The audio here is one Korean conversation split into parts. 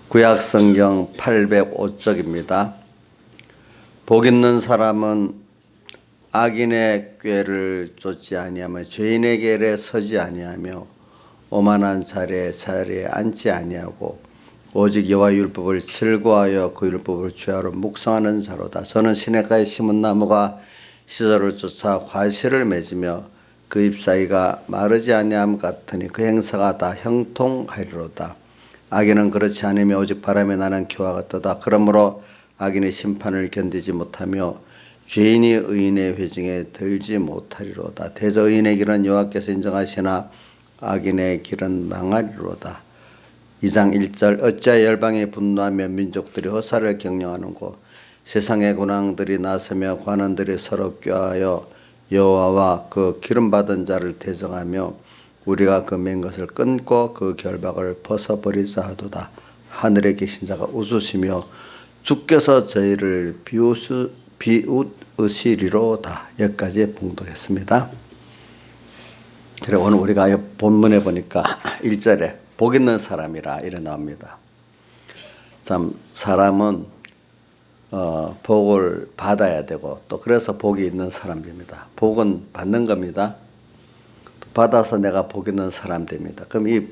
구약성경 805쪽입니다. 복 있는 사람은 악인의 꾀를 쫓지 아니하며 죄인의 길에 서지 아니하며 오만한 자리에 앉지 아니하고 오직 여호와 율법을 즐거워하여 그 율법을 주야로 묵상하는 자로다. 저는 시냇가에 심은 나무가 시절을 쫓아 과실을 맺으며 그 잎사귀가 마르지 아니함 같으니 그 행사가 다 형통하리로다. 악인은 그렇지 않으며 오직 바람에 나는 기와 같도다. 그러므로 악인의 심판을 견디지 못하며 죄인이 의인의 회중에 들지 못하리로다. 대저 의인의 길은 여호와께서 인정하시나 악인의 길은 망하리로다. 2장 1절 어찌하여 열방이 분노하며 민족들이 허사를 경영하는고 세상의 군왕들이 나서며 관원들이 서로 꾀하여 여호와와 그 기름받은 자를 대적하며 우리가 그 맨 것을 끊고 그 결박을 벗어버리자 하도다. 하늘에 계신 자가 웃으시며 주께서 저희를 비웃으시리로다. 여기까지 봉독했습니다. 그래 오늘 우리가 본문에 보니까 1절에 복 있는 사람이라 이래 나옵니다. 참 사람은 복을 받아야 되고 또 그래서 복이 있는 사람입니다. 복은 받는 겁니다. 받아서 내가 복 있는 사람 됩니다. 그럼 이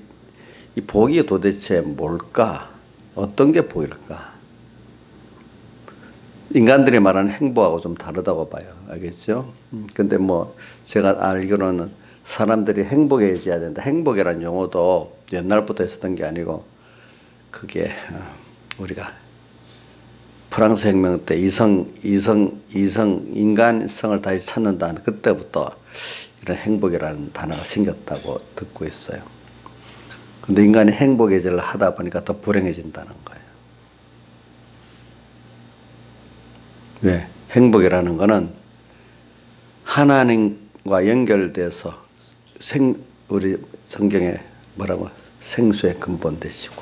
복이 도대체 뭘까? 어떤 게 복일까? 인간들이 말하는 행복하고 좀 다르다고 봐요. 알겠죠? 근데 뭐 제가 알기로는 사람들이 행복해져야 된다. 행복이라는 용어도 옛날부터 있었던 게 아니고 그게 우리가 프랑스 혁명 때 인간성을 다시 찾는다는 그때부터 이런 행복이라는 단어가 생겼다고 듣고 있어요. 근데 인간이 행복해지려 하다 보니까 더 불행해진다는 거예요. 왜? 행복이라는 거는 하나님과 연결돼서 우리 성경에 뭐라고? 생수의 근본 되시고,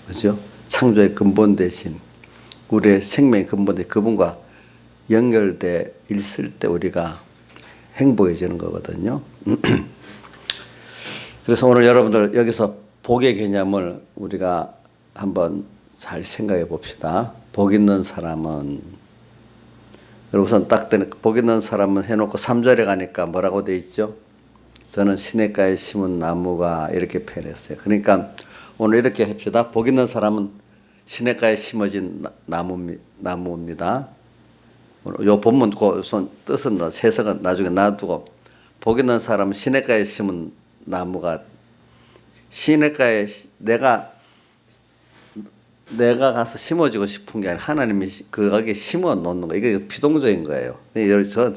그죠? 창조의 근본 되신 우리의 생명의 근본 되신 그분과 연결돼 있을 때 우리가 행복해지는 거거든요. 그래서 오늘 여러분들 여기서 복의 개념을 우리가 한번 잘 생각해 봅시다. 복 있는 사람은 우선 딱 복 있는 사람은 해놓고 3절에 가니까 뭐라고 돼 있죠? 저는 시냇가에 심은 나무가 이렇게 표현했어요. 그러니까 오늘 이렇게 합시다. 복 있는 사람은 시냇가에 심어진 나무입니다. 요 본문 우선 뜻은 해석은 나중에 놔두고 복 있는 사람은 시냇가에 심은 나무가 시냇가에 내가 가서 심어지고 싶은 게 아니라 하나님이 거기에 심어 놓는 거. 이게 비동적인 거예요.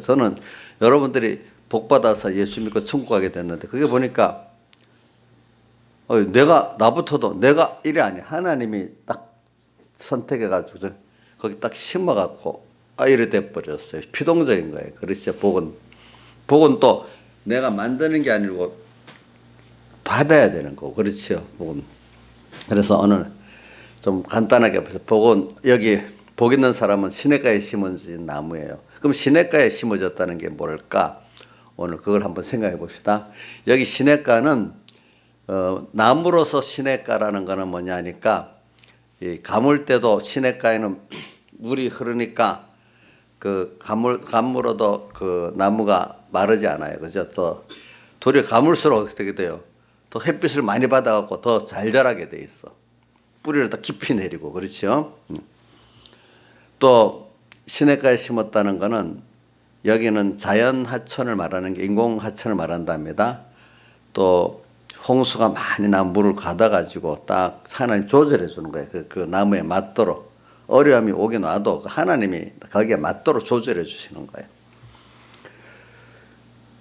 저는 여러분들이 복 받아서 예수 믿고 천국 가게 됐는데 그게 보니까 나부터도 내가 일이 아니야. 하나님이 딱 선택해가지고 거기 딱 심어갖고 이래 돼버렸어요. 피동적인 거예요. 그렇죠. 복은 또 내가 만드는 게 아니고 받아야 되는 거고. 그렇죠. 복은. 그래서 오늘 좀 간단하게 보세요. 복은 여기 복 있는 사람은 시냇가에 심어진 나무예요. 그럼 시냇가에 심어졌다는 게 뭘까? 오늘 그걸 한번 생각해 봅시다. 여기 시냇가는 나무로서 시냇가라는 거는 뭐냐니까 이 가물 때도 시냇가에는 물이 흐르니까 그 가물어도 그 나무가 마르지 않아요. 그죠? 또 돌이 가물수록 어떻게 돼요? 또 햇빛을 많이 받아갖고 더 잘 자라게 돼 있어. 뿌리를 더 깊이 내리고 그렇죠? 또 시냇가에 심었다는 거는 여기는 자연 하천을 말하는 게 인공 하천을 말한답니다. 또 홍수가 많이 난 물을 가둬가지고 딱 하나님 조절해 주는 거예요. 그 나무에 맞도록. 어려움이 오긴 와도 하나님이 거기에 맞도록 조절해 주시는 거예요.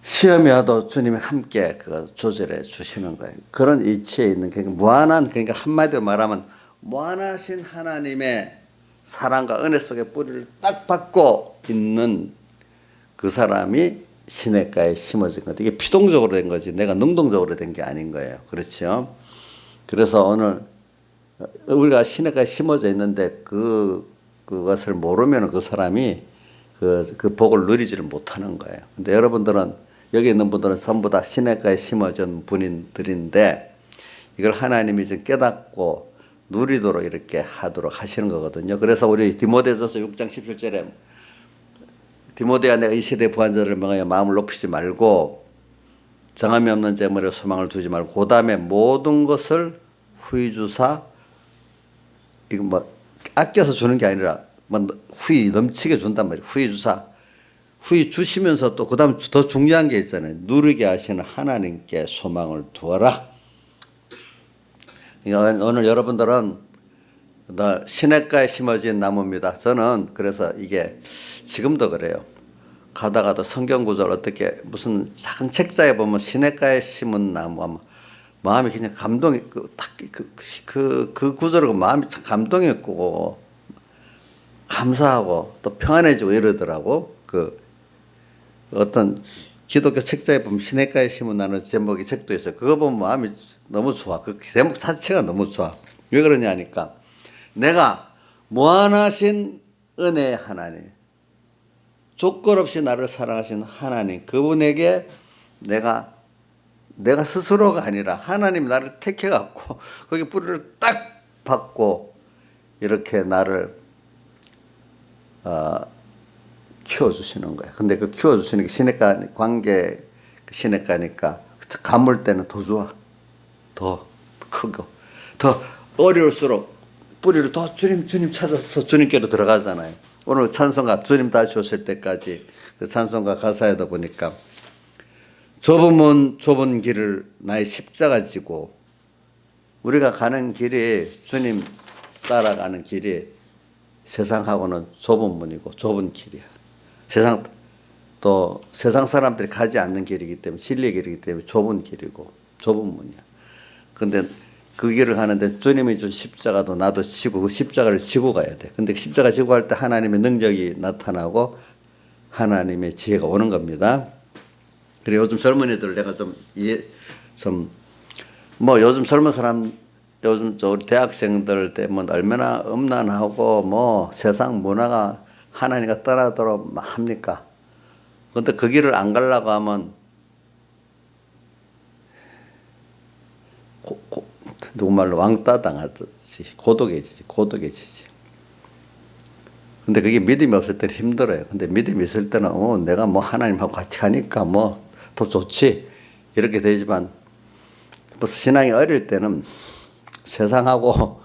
시험이 와도 주님이 함께 그거 조절해 주시는 거예요. 그런 이치에 있는 그러니까 한마디로 말하면 무한하신 하나님의 사랑과 은혜 속에 뿌리를 딱 받고 있는 그 사람이 시냇가에 심어진 거다. 이게 피동적으로 된 거지 내가 능동적으로 된 게 아닌 거예요. 그렇죠? 그래서 오늘 우리가 시냇가에 심어져 있는데 그것을 모르면 그 사람이 그 복을 누리지를 못하는 거예요. 근데 여러분들은 여기 있는 분들은 전부 다 시냇가에 심어진 분들인데 이걸 하나님이 좀 깨닫고 누리도록 이렇게 하도록 하시는 거거든요. 그래서 우리 디모데전서 6장 17절에 디모데야 내가 이 시대 부한자를 명하여 마음을 높이지 말고 정함이 없는 재물에 소망을 두지 말고 그 다음에 모든 것을 후히 주사 이거 뭐 아껴서 주는 게 아니라 뭐 후히 넘치게 준단 말이에요. 후히 주사 후히 주시면서 또 그 다음 더 중요한 게 있잖아요. 누리게 하시는 하나님께 소망을 두어라. 오늘 여러분들은 시냇가에 심어진 나무입니다. 저는 그래서 이게 지금도 그래요. 가다가도 성경 구절 어떻게 무슨 작은 책자에 보면 시냇가에 심은 나무 마음이 그냥 감동이 그 구절을 마음이 참 감동했고 감사하고 또 평안해지고 이러더라고. 그 어떤 기독교 책자에 보면 시냇가에 심은 나무 제목이 책도 있어요. 그거 보면 마음이 너무 좋아. 그 제목 자체가 너무 좋아. 왜 그러냐 하니까 내가 무한하신 은혜의 하나님, 조건 없이 나를 사랑하신 하나님, 그분에게 내가 스스로가 아니라 하나님 나를 택해 갖고 거기 뿌리를 딱 박고 이렇게 나를 키워주시는 거야. 근데 그 키워주시는 게 시냇가 관계 시냇가니까 가물 때는 더 좋아. 더 크고 더 어려울수록 뿌리를 더 주님 찾아서 주님께로 들어가잖아요. 오늘 찬송가 주님 다시 오실 때까지 그 찬송가 가사에다 보니까 좁은 문 좁은 길을 나의 십자가 지고 우리가 가는 길이 주님 따라가는 길이 세상하고는 좁은 문이고 좁은 길이야. 세상 사람들이 가지 않는 길이기 때문에 진리의 길이기 때문에 좁은 길이고 좁은 문이야. 근데 그 길을 가는데 주님이 준 십자가도 나도 지고 그 십자가를 지고 가야 돼. 근데 십자가 지고 갈 때 하나님의 능력이 나타나고 하나님의 지혜가 오는 겁니다. 그래 요즘 젊은이들 내가 요즘 젊은 사람 요즘 우리 대학생들 때문에 얼마나 음란하고 뭐 세상 문화가 하나님과 떠나도록 합니까? 근데 그 길을 안 가려고 하면 누구말로 왕따 당하듯이 고독해지지. 근데 그게 믿음이 없을 때는 힘들어요. 근데 믿음이 있을 때는 내가 뭐 하나님하고 같이 가니까 뭐 더 좋지 이렇게 되지만 신앙이 어릴 때는 세상하고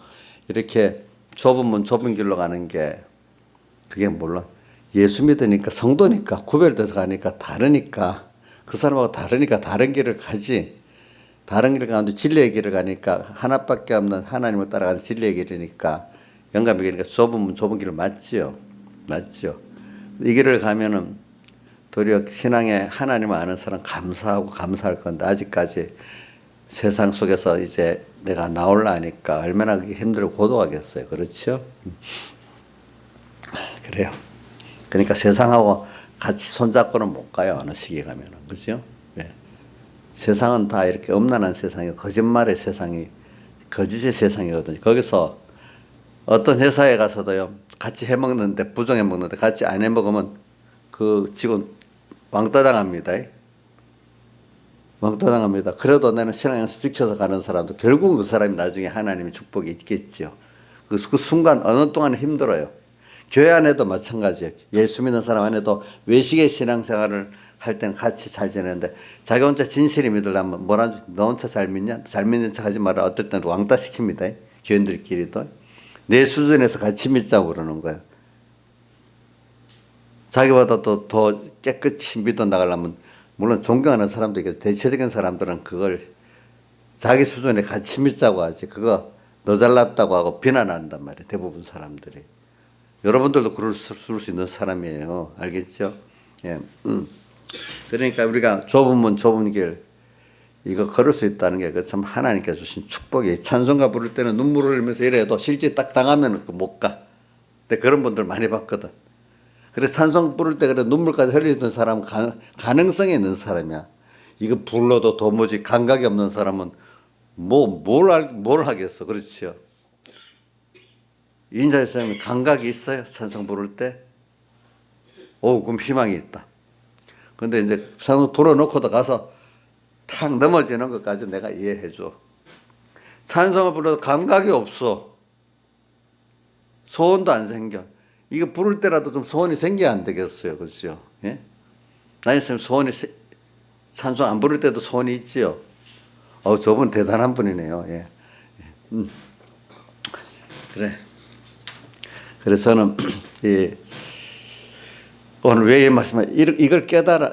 이렇게 좁은 문 좁은 길로 가는 게 그게 물론 예수 믿으니까 성도니까 구별돼서 가니까 다르니까 그 사람하고 다르니까 다른 길을 가지. 다른 길을 가는데 진리의 길을 가니까 하나밖에 없는 하나님을 따라가는 진리의 길이니까 영감의 길이니까 좁은 문 좁은 길을 맞지요. 이 길을 가면은 도리어 신앙에 하나님을 아는 사람 감사하고 감사할 건데 아직까지 세상 속에서 이제 내가 나올라니까 얼마나 그게 힘들고 고독하겠어요. 그렇죠? 그래요. 그러니까 세상하고 같이 손잡고는 못 가요. 어느 시기에 가면은. 그죠? 네. 세상은 다 이렇게 음란한 세상이고 거짓말의 세상이 거짓의 세상이거든요. 거기서 어떤 회사에 가서도요. 같이 해먹는데 부정해 먹는데 같이 안 해먹으면 그 직원 왕따 당합니다. 그래도 나는 신앙 연습 지켜서 가는 사람도 결국은 그 사람이 나중에 하나님의 축복이 있겠죠. 그 순간 어느 동안 힘들어요. 교회 안에도 마찬가지예요. 예수 믿는 사람 안에도 외식의 신앙생활을 할 때는 같이 잘 지내는데 자기 혼자 진실히 믿으려면 뭐라 너 혼자 잘 믿냐? 잘 믿는 척 하지 마라. 어떨 때는 왕따 시킵니다. 교인들끼리도. 내 수준에서 같이 믿자고 그러는 거예요. 자기보다 더 깨끗이 믿어 나가려면 물론 존경하는 사람도 있겠죠. 대체적인 사람들은 그걸 자기 수준에 같이 믿자고 하지. 그거 너 잘났다고 하고 비난한단 말이에요. 대부분 사람들이. 여러분들도 그럴 수 있는 사람이에요. 알겠죠? 예. 그러니까 우리가 좁은 문 좁은 길 이거 걸을 수 있다는 게 참 하나님께 주신 축복이에요. 찬송가 부를 때는 눈물을 흘리면서 이래도 실제 딱 당하면 못 가. 근데 그런 분들 많이 봤거든. 그래서 찬송 부를 때 그래 눈물까지 흘리던 사람은 가능성이 있는 사람이야. 이거 불러도 도무지 감각이 없는 사람은 뭘 하겠어. 그렇죠. 인자의 사람이 감각이 있어요. 찬송 부를 때. 그럼 희망이 있다. 근데 이제 찬송 불어놓고도 가서 탁 넘어지는 것까지 내가 이해해 줘. 찬송을 불러도 감각이 없어. 소원도 안 생겨. 이거 부를 때라도 좀 소원이 생겨야 안 되겠어요. 그렇죠? 예? 나이 선생님 소원이 찬송 안 부를 때도 소원이 있지요. 저분 대단한 분이네요. 예. 그래. 그래서 저는 오늘 왜 이 말씀을 이걸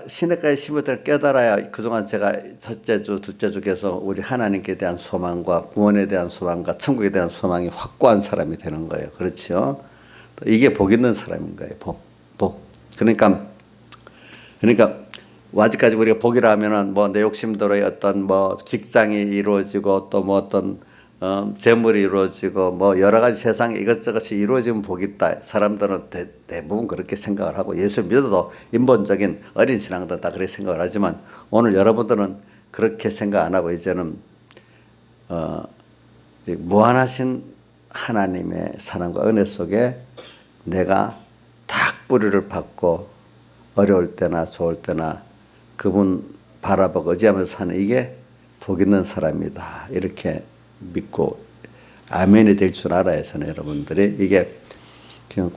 시냇가에 심을 때를 깨달아야 그동안 제가 첫째 주, 둘째 주 계속 우리 하나님께 대한 소망과 구원에 대한 소망과 천국에 대한 소망이 확고한 사람이 되는 거예요. 그렇죠? 이게 복 있는 사람인 거예요. 복. 그러니까 아직까지 우리가 복이라 하면은 뭐 내 욕심대로의 어떤 뭐 직장이 이루어지고 또 뭐 어떤 재물이 이루어지고 뭐 여러 가지 세상에 이것저것이 이루어지면 복이 있다. 사람들은 대부분 그렇게 생각을 하고 예수를 믿어도 인본적인 어린 신앙들 다 그렇게 생각을 하지만 오늘 여러분들은 그렇게 생각 안 하고 이제는 무한하신 하나님의 사랑과 은혜 속에 내가 딱 뿌리를 받고 어려울 때나 좋을 때나 그분 바라보고 의지하면서 사는 이게 복 있는 사람이다. 이렇게 믿고 아멘이 될 줄 알아요. 저는 여러분들이 이게 그냥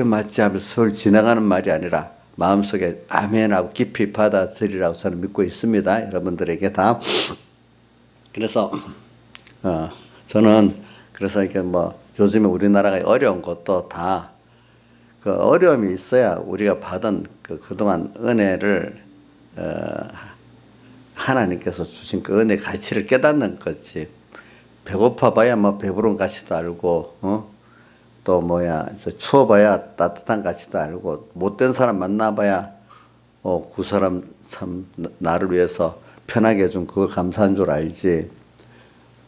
맞지 하면서 스쳐 지나가는 말이 아니라 마음속에 아멘하고 깊이 받아들이라고 저는 믿고 있습니다. 여러분들에게 다. 그래서 저는 그래서 이게 뭐 요즘에 우리나라가 어려운 것도 다 그 어려움이 있어야 우리가 받은 그동안 은혜를 하나님께서 주신 그 은혜의 가치를 깨닫는 거지. 배고파봐야 뭐 배부른 가치도 알고, 또 추워봐야 따뜻한 가치도 알고, 못된 사람 만나봐야, 그 사람 참 나를 위해서 편하게 해준 그거 감사한 줄 알지.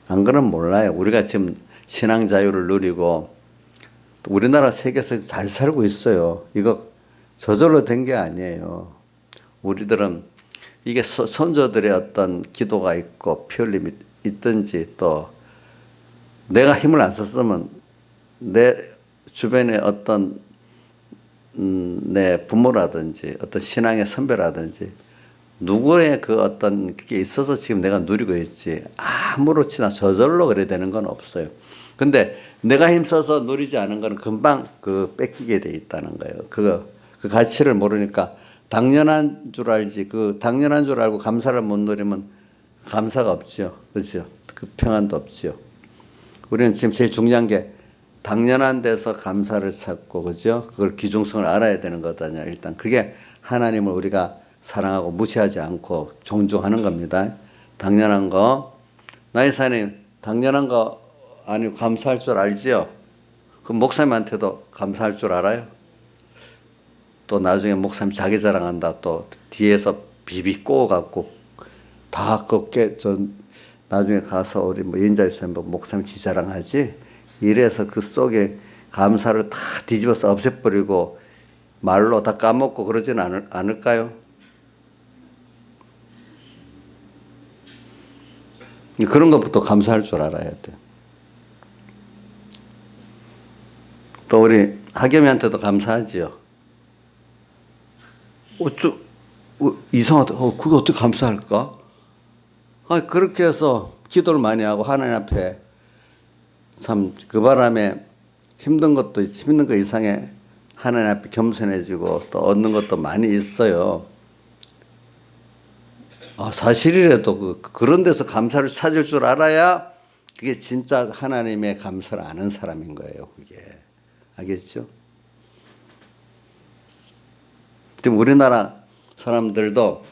안 그러면 몰라요. 우리가 지금 신앙 자유를 누리고, 우리나라 세계에서 잘 살고 있어요. 이거 저절로 된 게 아니에요. 우리들은 이게 선조들의 어떤 기도가 있고 피 흘림이 있든지 또 내가 힘을 안 썼으면 내 주변에 어떤 내 부모라든지 어떤 신앙의 선배라든지 누구의 그 어떤 그게 있어서 지금 내가 누리고 있지 아무렇지나 저절로 그래 되는 건 없어요. 근데 내가 힘써서 누리지 않은 건 금방 뺏기게 돼 있다는 거예요. 그 가치를 모르니까 당연한 줄 알지. 당연한 줄 알고 감사를 못 누리면 감사가 없죠. 그렇죠? 그 평안도 없죠. 우리는 지금 제일 중요한 게 당연한 데서 감사를 찾고, 그죠? 그걸 기중성을 알아야 되는 거거든요. 일단 그게 하나님을 우리가 사랑하고 무시하지 않고 존중하는 겁니다. 당연한 거, 나의 사님 당연한 거 아니고 감사할 줄 알지요? 그럼 목사님한테도 감사할 줄 알아요? 또 나중에 목사님 자기 자랑한다 또 뒤에서 비비 꼬아갖고 다 나중에 가서 우리 인자유사님 목사님 지 자랑하지? 이래서 그 속에 감사를 다 뒤집어서 없애버리고 말로 다 까먹고 그러지는 않을까요? 그런 것부터 감사할 줄 알아야 돼. 또 우리 하겸이한테도 감사하지요. 이상하다. 그게 어떻게 감사할까? 그렇게 해서 기도를 많이 하고 하나님 앞에 참 그 바람에 힘든 것도 힘든 거 이상에 하나님 앞에 겸손해지고 또 얻는 것도 많이 있어요. 사실이라도 그런 데서 감사를 찾을 줄 알아야 그게 진짜 하나님의 감사를 아는 사람인 거예요. 그게. 알겠죠? 지금 우리나라 사람들도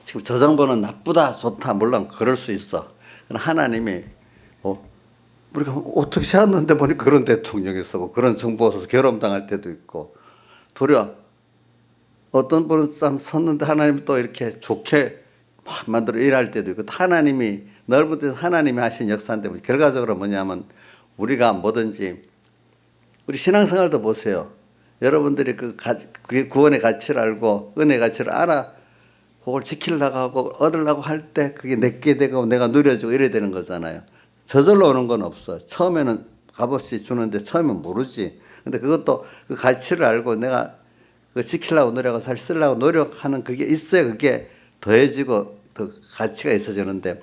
지금 저 정부는 나쁘다, 좋다, 물론 그럴 수 있어. 그러나 하나님이 우리가 어떻게 살았는데 보니까 그런 대통령이 쓰고 그런 정부가 괴롭당할 때도 있고 도리어 어떤 분은 참 섰는데 하나님이 또 이렇게 좋게 만들어 일할 때도 있고 하나님이 넓은 데서 하나님이 하신 역사인데 결과적으로 뭐냐면 우리가 뭐든지 우리 신앙생활도 보세요. 여러분들이 그 구원의 가치를 알고 은혜의 가치를 알아 그걸 지키려고 하고 얻으려고 할 때 그게 내게 되고 내가 누려지고 이래야 되는 거잖아요. 저절로 오는 건 없어. 처음에는 값없이 주는데 처음엔 모르지. 근데 그것도 그 가치를 알고 내가 그 지키려고 노력하고 잘 쓰려고 노력하는 그게 있어야 그게 더해지고 더 가치가 있어지는데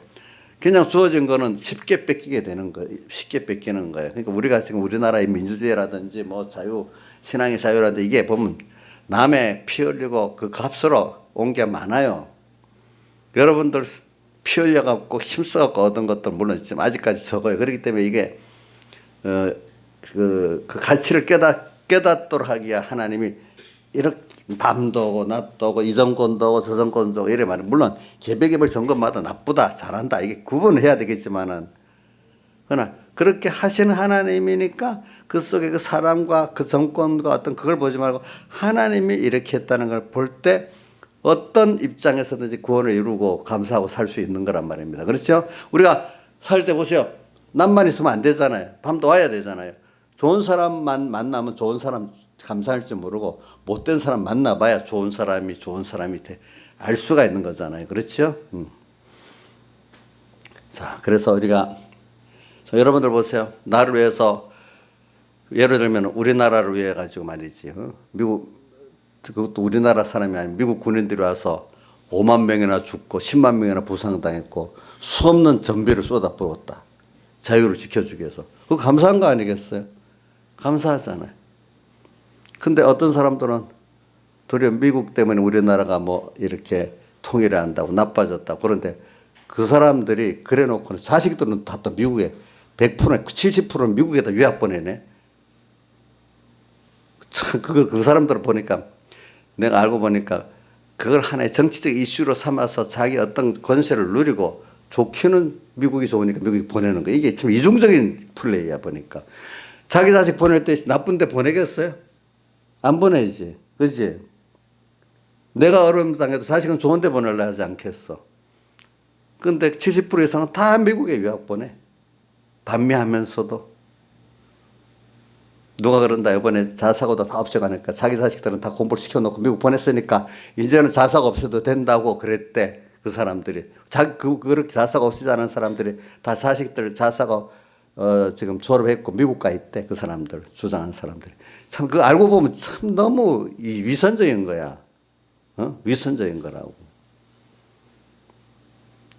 그냥 주어진 거는 쉽게 뺏기게 되는 거예요. 쉽게 뺏기는 거예요. 그러니까 우리가 지금 우리나라의 민주주의라든지 뭐 자유, 신앙의 자유라든지 이게 보면 남의 피 흘리고 그 값으로 온 게 많아요. 여러분들 피 흘려갖고 힘써갖고 얻은 것들 물론 있지만 아직까지 적어요. 그렇기 때문에 이게 그 가치를 깨닫도록 하기야 하나님이 이렇게 밤도 오고 낮도 오고 이 정권도 오고 저 정권도 오고 이래 말이에요. 물론 개별 정권마다 나쁘다 잘한다 이게 구분해야 되겠지만은 그러나 그렇게 하시는 하나님이니까 그 속에 그 사람과 그 정권과 어떤 그걸 보지 말고 하나님이 이렇게 했다는 걸 볼 때 어떤 입장에서든지 구원을 이루고 감사하고 살 수 있는 거란 말입니다. 그렇죠? 우리가 살 때 보세요. 남만 있으면 안 되잖아요. 밤도 와야 되잖아요. 좋은 사람만 만나면 좋은 사람 감사할 줄 모르고 못된 사람 만나봐야 좋은 사람이 알 수가 있는 거잖아요. 그렇죠? 자, 그래서 우리가 여러분들 보세요. 나를 위해서 예를 들면 우리나라를 위해 가지고 말이지. 미국 그것도 우리나라 사람이 아니고 미국 군인들이 와서 5만 명이나 죽고 10만 명이나 부상당했고 수없는 전비를 쏟아부었다. 자유를 지켜주기 위해서. 그거 감사한 거 아니겠어요? 감사하잖아요. 근데 어떤 사람들은 도리어 미국 때문에 우리나라가 뭐 이렇게 통일을 한다고 나빠졌다고 그런데 그 사람들이 그래 놓고는 자식들은 다 또 미국에 100% 70%는 미국에다 유학 보내네. 그 사람들을 보니까 내가 알고 보니까 그걸 하나의 정치적 이슈로 삼아서 자기 어떤 권세를 누리고 좋기는 미국이 좋으니까 미국이 보내는 거. 이게 참 이중적인 플레이야 보니까. 자기 자식 보낼 때 나쁜데 보내겠어요? 안 보내지. 그렇지? 내가 어려움 당해도 자식은 좋은데 보내려 하지 않겠어. 근데 70% 이상은 다 미국에 유학 보내. 반미하면서도. 누가 그런다. 이번에 자사고도 다 없애가니까 자기 자식들은 다 공부를 시켜놓고 미국 보냈으니까 이제는 자사고 없애도 된다고 그랬대. 그 사람들이. 그렇게 자사고 없애지 않은 사람들이 다 자식들 자사고 지금 졸업했고 미국 가 있대. 그 사람들 주장하는 사람들이. 참 그 알고 보면 참 너무 위선적인 거야. 위선적인 거라고.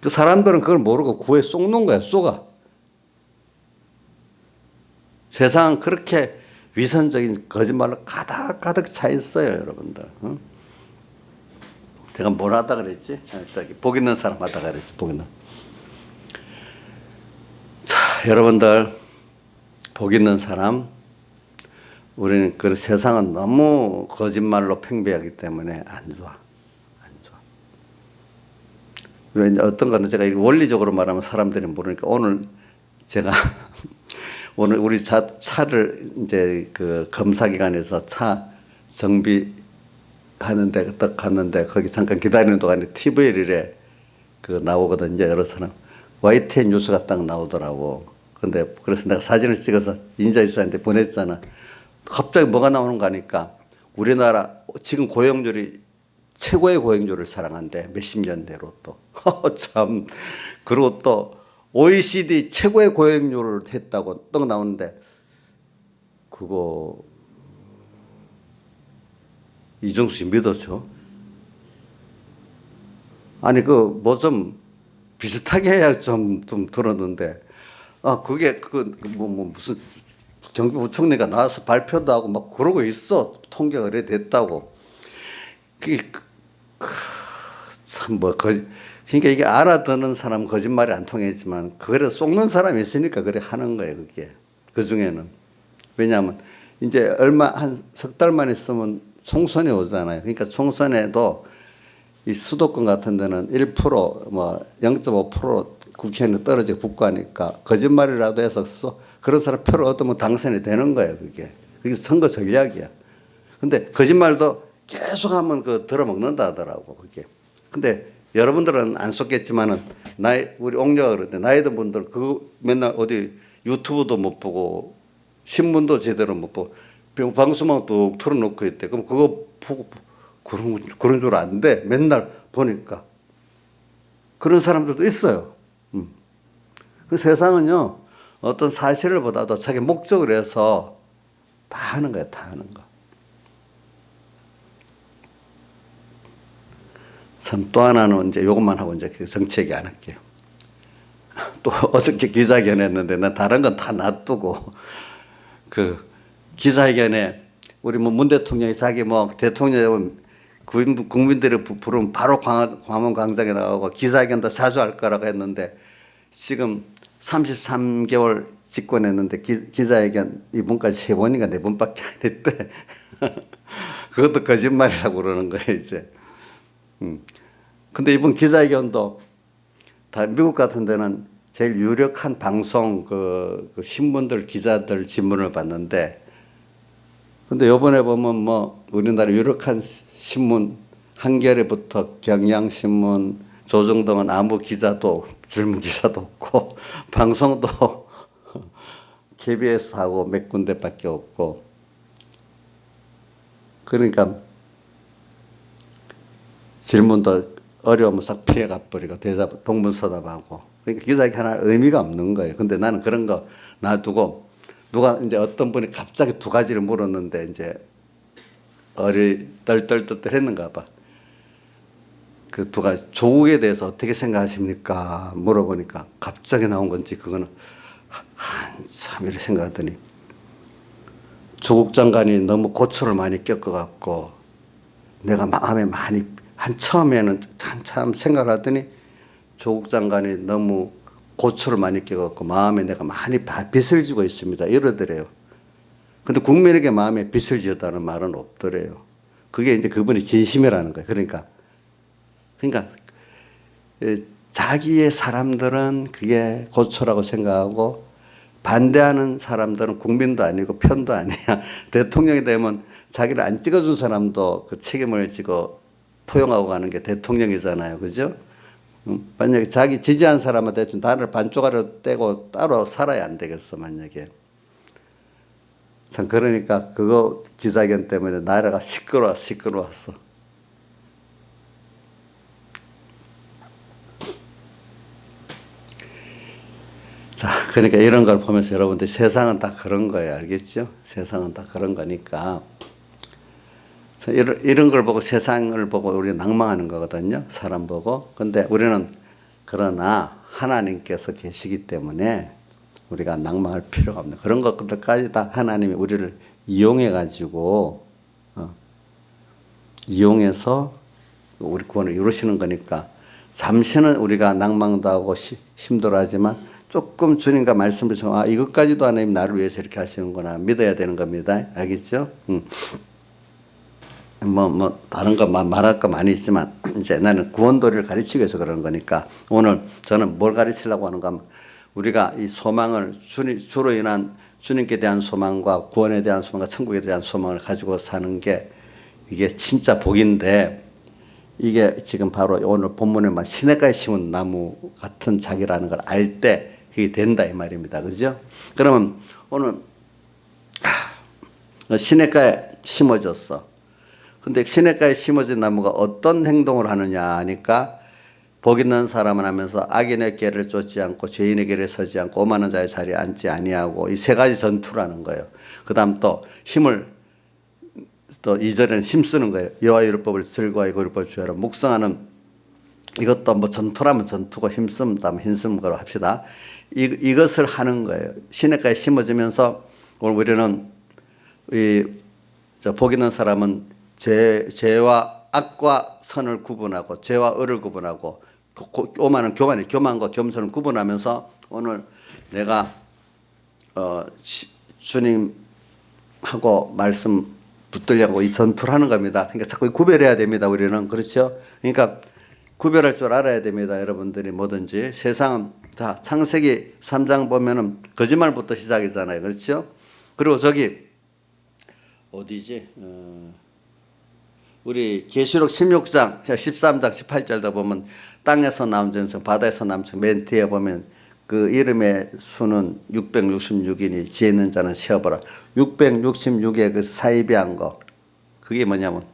그 사람들은 그걸 모르고 구에 쏙는 거야. 쏘가. 세상은 그렇게 위선적인 거짓말로 가득 차 있어요, 여러분들. 제가 뭘 하다 그랬지? 저기 복 있는 사람 하다 그랬지, 복 있는. 자, 여러분들 복 있는 사람. 우리는 그 세상은 너무 거짓말로 팽배하기 때문에 안 좋아. 안 좋아. 왜 어떤 거는 제가 원리적으로 말하면 사람들이 모르니까 오늘 제가 오늘 우리 차를 이제 그 검사기관에서 차 정비하는데 딱 갔는데 거기 잠깐 기다리는 동안에 TV에 그 나오거든요. 이제 여러 사람 YTN 뉴스가 딱 나오더라고. 근데 그래서 내가 사진을 찍어서 인자유수한테 보냈잖아. 갑자기 뭐가 나오는 거 하니까 우리나라 지금 고용률이 최고의 고용률을 자랑한대. 몇십 년 내로 또. 참. 그리고 또 OECD 최고의 고용률을 했다고 떡 나오는데 그거 이정수 씨 믿었죠? 아니 그 뭐 좀 비슷하게 해야 좀 들었는데 그게 뭐 무슨 경기부총리가 나와서 발표도 하고 막 그러고 있어. 통계가 그래 됐다고. 그게 참 뭐 그러니까 이게 알아듣는 사람 거짓말이 안 통했지만 그래 속는 사람이 있으니까 그래 하는 거예요. 그게 그 중에는 왜냐하면 이제 한 석 달만 있으면 총선이 오잖아요. 그러니까 총선에도 이 수도권 같은 데는 1% 뭐 0.5% 국회의원이 떨어지고 국가니까 거짓말이라도 해서 그런 사람 표를 얻으면 당선이 되는 거예요. 그게 선거 전략이야. 근데 거짓말도 계속하면 들어먹는다 하더라고 그게. 근데 여러분들은 안 속겠지만은 우리 옥녀가 그러는데 나이 든 분들 맨날 어디 유튜브도 못 보고 신문도 제대로 못 보고 방송만 뚝 틀어놓고 있대. 그럼 그거 보고 그런 줄 아는데 맨날 보니까 그런 사람들도 있어요. 그 세상은요 어떤 사실을 보다도 자기 목적을 해서 다 하는 거예요. 다 하는 거. 참 또 하나는 이제 요것만 하고 이제 정치 얘기 안 할게요. 또 어저께 기자회견 했는데 나 다른 건 다 놔두고 그 기자회견에 우리 뭐 문 대통령이 자기 뭐 대통령 국민들이 부르면 바로 광화문 광장에 나가고 기자회견도 자주 할 거라고 했는데 지금 33개월 집권했는데 기자회견 이번까지 3번인가 4번밖에 안 했대. 그것도 거짓말이라고 그러는 거예요 이제. 근데 이번 기자회견도 다 미국 같은 데는 제일 유력한 방송 그 신문들 기자들 질문을 받는데, 근데 요번에 보면 뭐 우리나라 유력한 신문 한겨레부터 경향신문 조정동은 아무 기자도 질문 기자도 없고 방송도 KBS하고 몇 군데밖에 없고, 그러니까 질문도 어려우면 싹 피해가 버리고 대답 동문서답하고, 그러니까 기자회견 하나 의미가 없는 거예요. 근데 나는 그런 거 놔두고 누가 이제 어떤 분이 갑자기 2가지를 물었는데 이제 떨떨떨떨 했는가 봐. 그 2가지 조국에 대해서 어떻게 생각하십니까? 물어보니까 갑자기 나온 건지 그거는 한참 이렇게 생각하더니 조국 장관이 너무 고초를 많이 겪어갖고 내가 마음에 많이 처음에는 한참 생각을 하더니 조국 장관이 너무 고초를 많이 겪어갖고 마음에 내가 많이 빚을 지고 있습니다 이러더래요. 근데 국민에게 마음에 빚을 지었다는 말은 없더래요. 그게 이제 그분이 진심이라는 거예요. 그러니까 자기의 사람들은 그게 고초라고 생각하고 반대하는 사람들은 국민도 아니고 편도 아니야. 대통령이 되면 자기를 안 찍어준 사람도 그 책임을 지고 포용하고 가는 게 대통령이잖아요. 그죠? 만약에 자기 지지한 사람한테 나를 반쪽아리로 떼고 따로 살아야 안 되겠어, 만약에. 참, 그러니까 그거 기자회견 때문에 나라가 시끄러웠어. 자, 그러니까 이런 걸 보면서 여러분들 세상은 다 그런 거예요. 알겠죠? 세상은 다 그런 거니까. 이런 걸 보고 세상을 보고 우리가 낭망하는 거거든요. 사람 보고. 근데 우리는 그러나 하나님께서 계시기 때문에 우리가 낭망할 필요가 없는 그런 것들까지 다 하나님이 우리를 이용해 가지고 이용해서 우리 구원을 이루시는 거니까 잠시는 우리가 낭망도 하고 힘들어하지만 조금 주님과 말씀을 아 이것까지도 하나님 나를 위해서 이렇게 하시는구나 믿어야 되는 겁니다. 알겠죠? 다른 거 말할 거 많이 있지만 이제 나는 구원도리를 가르치기 위해서 그러는 거니까 오늘 저는 뭘 가르치려고 하는가 하면 우리가 이 소망을 주로 인한 주님께 대한 소망과 구원에 대한 소망과 천국에 대한 소망을 가지고 사는 게 이게 진짜 복인데, 이게 지금 바로 오늘 본문에만 시냇가에 심은 나무 같은 자기라는 걸 알 때 그게 된다 이 말입니다. 그죠? 그러면 오늘 시냇가에 심어졌어. 근데 시냇가에 심어진 나무가 어떤 행동을 하느냐 하니까 복 있는 사람은 하면서 악인의 길을 쫓지 않고 죄인의 길에 서지 않고 오만한 자의 자리에 앉지 아니하고 이 3가지 전투라는 거예요. 그 다음 또 힘을 또 2절에는 힘쓰는 거예요. 여호와의 율법을 즐거워하고 그 율법을 주의하라. 묵상하는 이것도 뭐 전투라면 전투고 힘쓰면 힘쓰는 거로 합시다. 이것을 하는 거예요. 시냇가에 심어지면서 오늘 우리는 복 있는 사람은 죄와 악과 선을 구분하고 죄와 의를 구분하고 오만은 교만과 겸손을 구분하면서 오늘 내가 주님하고 말씀 붙들려고 이 전투를 하는 겁니다. 그러니까 자꾸 구별해야 됩니다. 우리는. 그렇죠? 그러니까 구별할 줄 알아야 됩니다. 여러분들이 뭐든지. 세상은 자 창세기 3장 보면은 거짓말부터 시작이잖아요. 그렇죠? 그리고 저기 어디지? 우리 계시록 16장, 13장, 18절도 보면 땅에서 나온 전성, 바다에서 나온 전성, 맨 뒤에 보면 그 이름의 수는 666이니 지혜 있는 자는 세어보라. 666의 그 사이비한 거, 그게 뭐냐면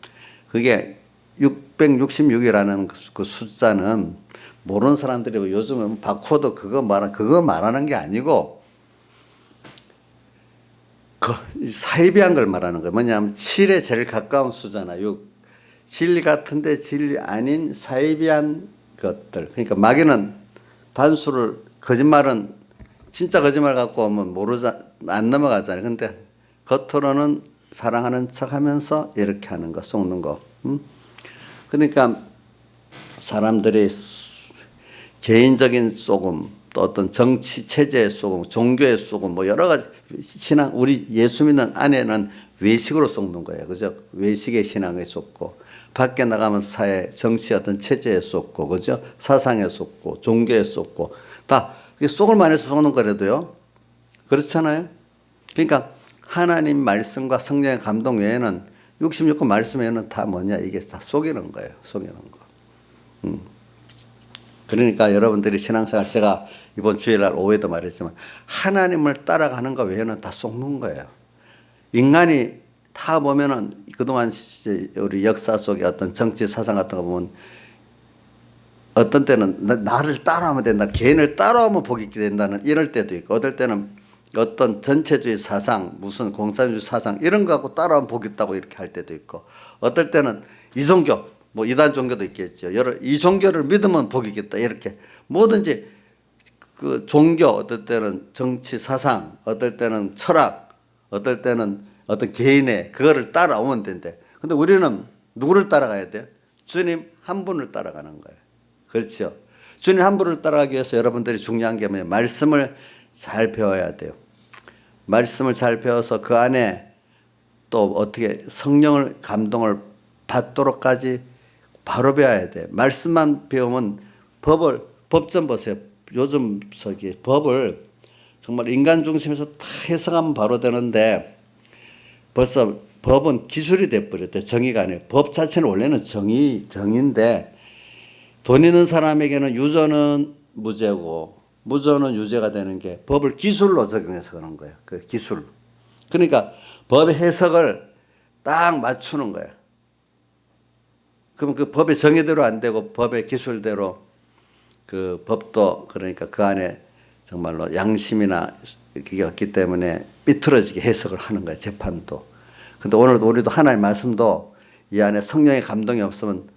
그게 666이라는 그 숫자는 모르는 사람들이 요즘은 바코드 그거 말하는 게 아니고 그 사이비한 걸 말하는 거예요. 뭐냐면 7에 제일 가까운 수잖아. 6. 진리 같은데 진리 아닌 사이비한 것들. 그러니까 마귀는 단수를 거짓말은 진짜 거짓말 갖고 오면 안 넘어가잖아요. 근데 겉으로는 사랑하는 척하면서 이렇게 하는 거, 속는 거. 그러니까 사람들이 개인적인 속음, 또 어떤 정치 체제의 속음, 종교의 속음, 뭐 여러 가지 신앙, 우리 예수 믿는 안에는 외식으로 속는 거예요. 그죠? 외식의 신앙에 속고, 밖에 나가면 사회, 정치 어떤 체제에 속고, 그죠? 사상에 속고, 종교에 속고, 다 속을 많이 해서 속는 거라도요. 그렇잖아요? 그러니까 하나님 말씀과 성령의 감동 외에는 66권 말씀 외에는 다 뭐냐? 이게 다 속이는 거예요. 속이는 거. 그러니까 여러분들이 신앙생활, 제가 이번 주일날 오후에도 말했지만 하나님을 따라가는 거 외에는 다 속는 거예요. 인간이 다 보면은 그동안 우리 역사 속에 어떤 정치 사상 같은 거 보면 어떤 때는 나를 따라하면 된다, 개인을 따라하면 복이 있게 된다는 이럴 때도 있고, 어떨 때는 어떤 전체주의 사상, 무슨 공산주의 사상 이런 거 갖고 따라하면 복이 있다고 이렇게 할 때도 있고, 어떨 때는 이종교, 뭐 이단 종교도 있겠죠. 이 종교를 믿으면 복이 있겠다 이렇게 뭐든지 그 종교, 어떨 때는 정치 사상, 어떨 때는 철학, 어떨 때는 어떤 개인의 그거를 따라오면 된대. 근데 우리는 누구를 따라가야 돼요? 주님 한 분을 따라가는 거예요. 그렇죠. 주님 한 분을 따라가기 위해서 여러분들이 중요한 게 뭐냐면 말씀을 잘 배워야 돼요. 말씀을 잘 배워서 그 안에 또 어떻게 성령을 감동을 받도록까지 바로 배워야 돼. 말씀만 배우면 법 좀 보세요. 요즘 법을 정말 인간 중심에서 다 해석하면 바로 되는데 벌써 법은 기술이 돼버렸대. 정의가 아니에요. 법 자체는 원래는 정의인데 돈 있는 사람에게는 유죄는 무죄고 무죄는 유죄가 되는 게 법을 기술로 적용해서 그런 거예요. 그 기술. 그러니까 법의 해석을 딱 맞추는 거예요. 그럼 그 법의 정의대로 안 되고 법의 기술대로 그 법도 그러니까 그 안에 정말로 양심이나 그게 없기 때문에 삐뚤어지게 해석을 하는 거예요. 재판도. 근데 오늘도 우리도 하나님의 말씀도 이 안에 성령의 감동이 없으면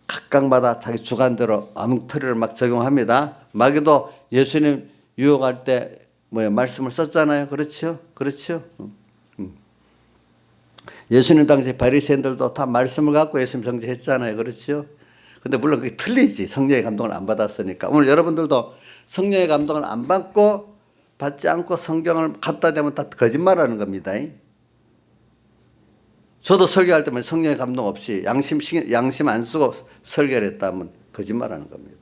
각각마다 자기 주관대로 엉터리를 막 적용합니다. 마귀도 예수님 유혹할 때 말씀을 썼잖아요. 그렇죠? 그렇죠? 예수님 당시 바리새인들도 다 말씀을 갖고 예수님 정죄했잖아요. 그렇죠? 근데 물론 그게 틀리지. 성령의 감동을 안 받았으니까. 오늘 여러분들도 성령의 감동을 안 받지 않고 성경을 갖다 대면 다 거짓말하는 겁니다. 저도 설교할 때만 성령의 감동 없이 양심 안 쓰고 설교를 했다면 거짓말하는 겁니다.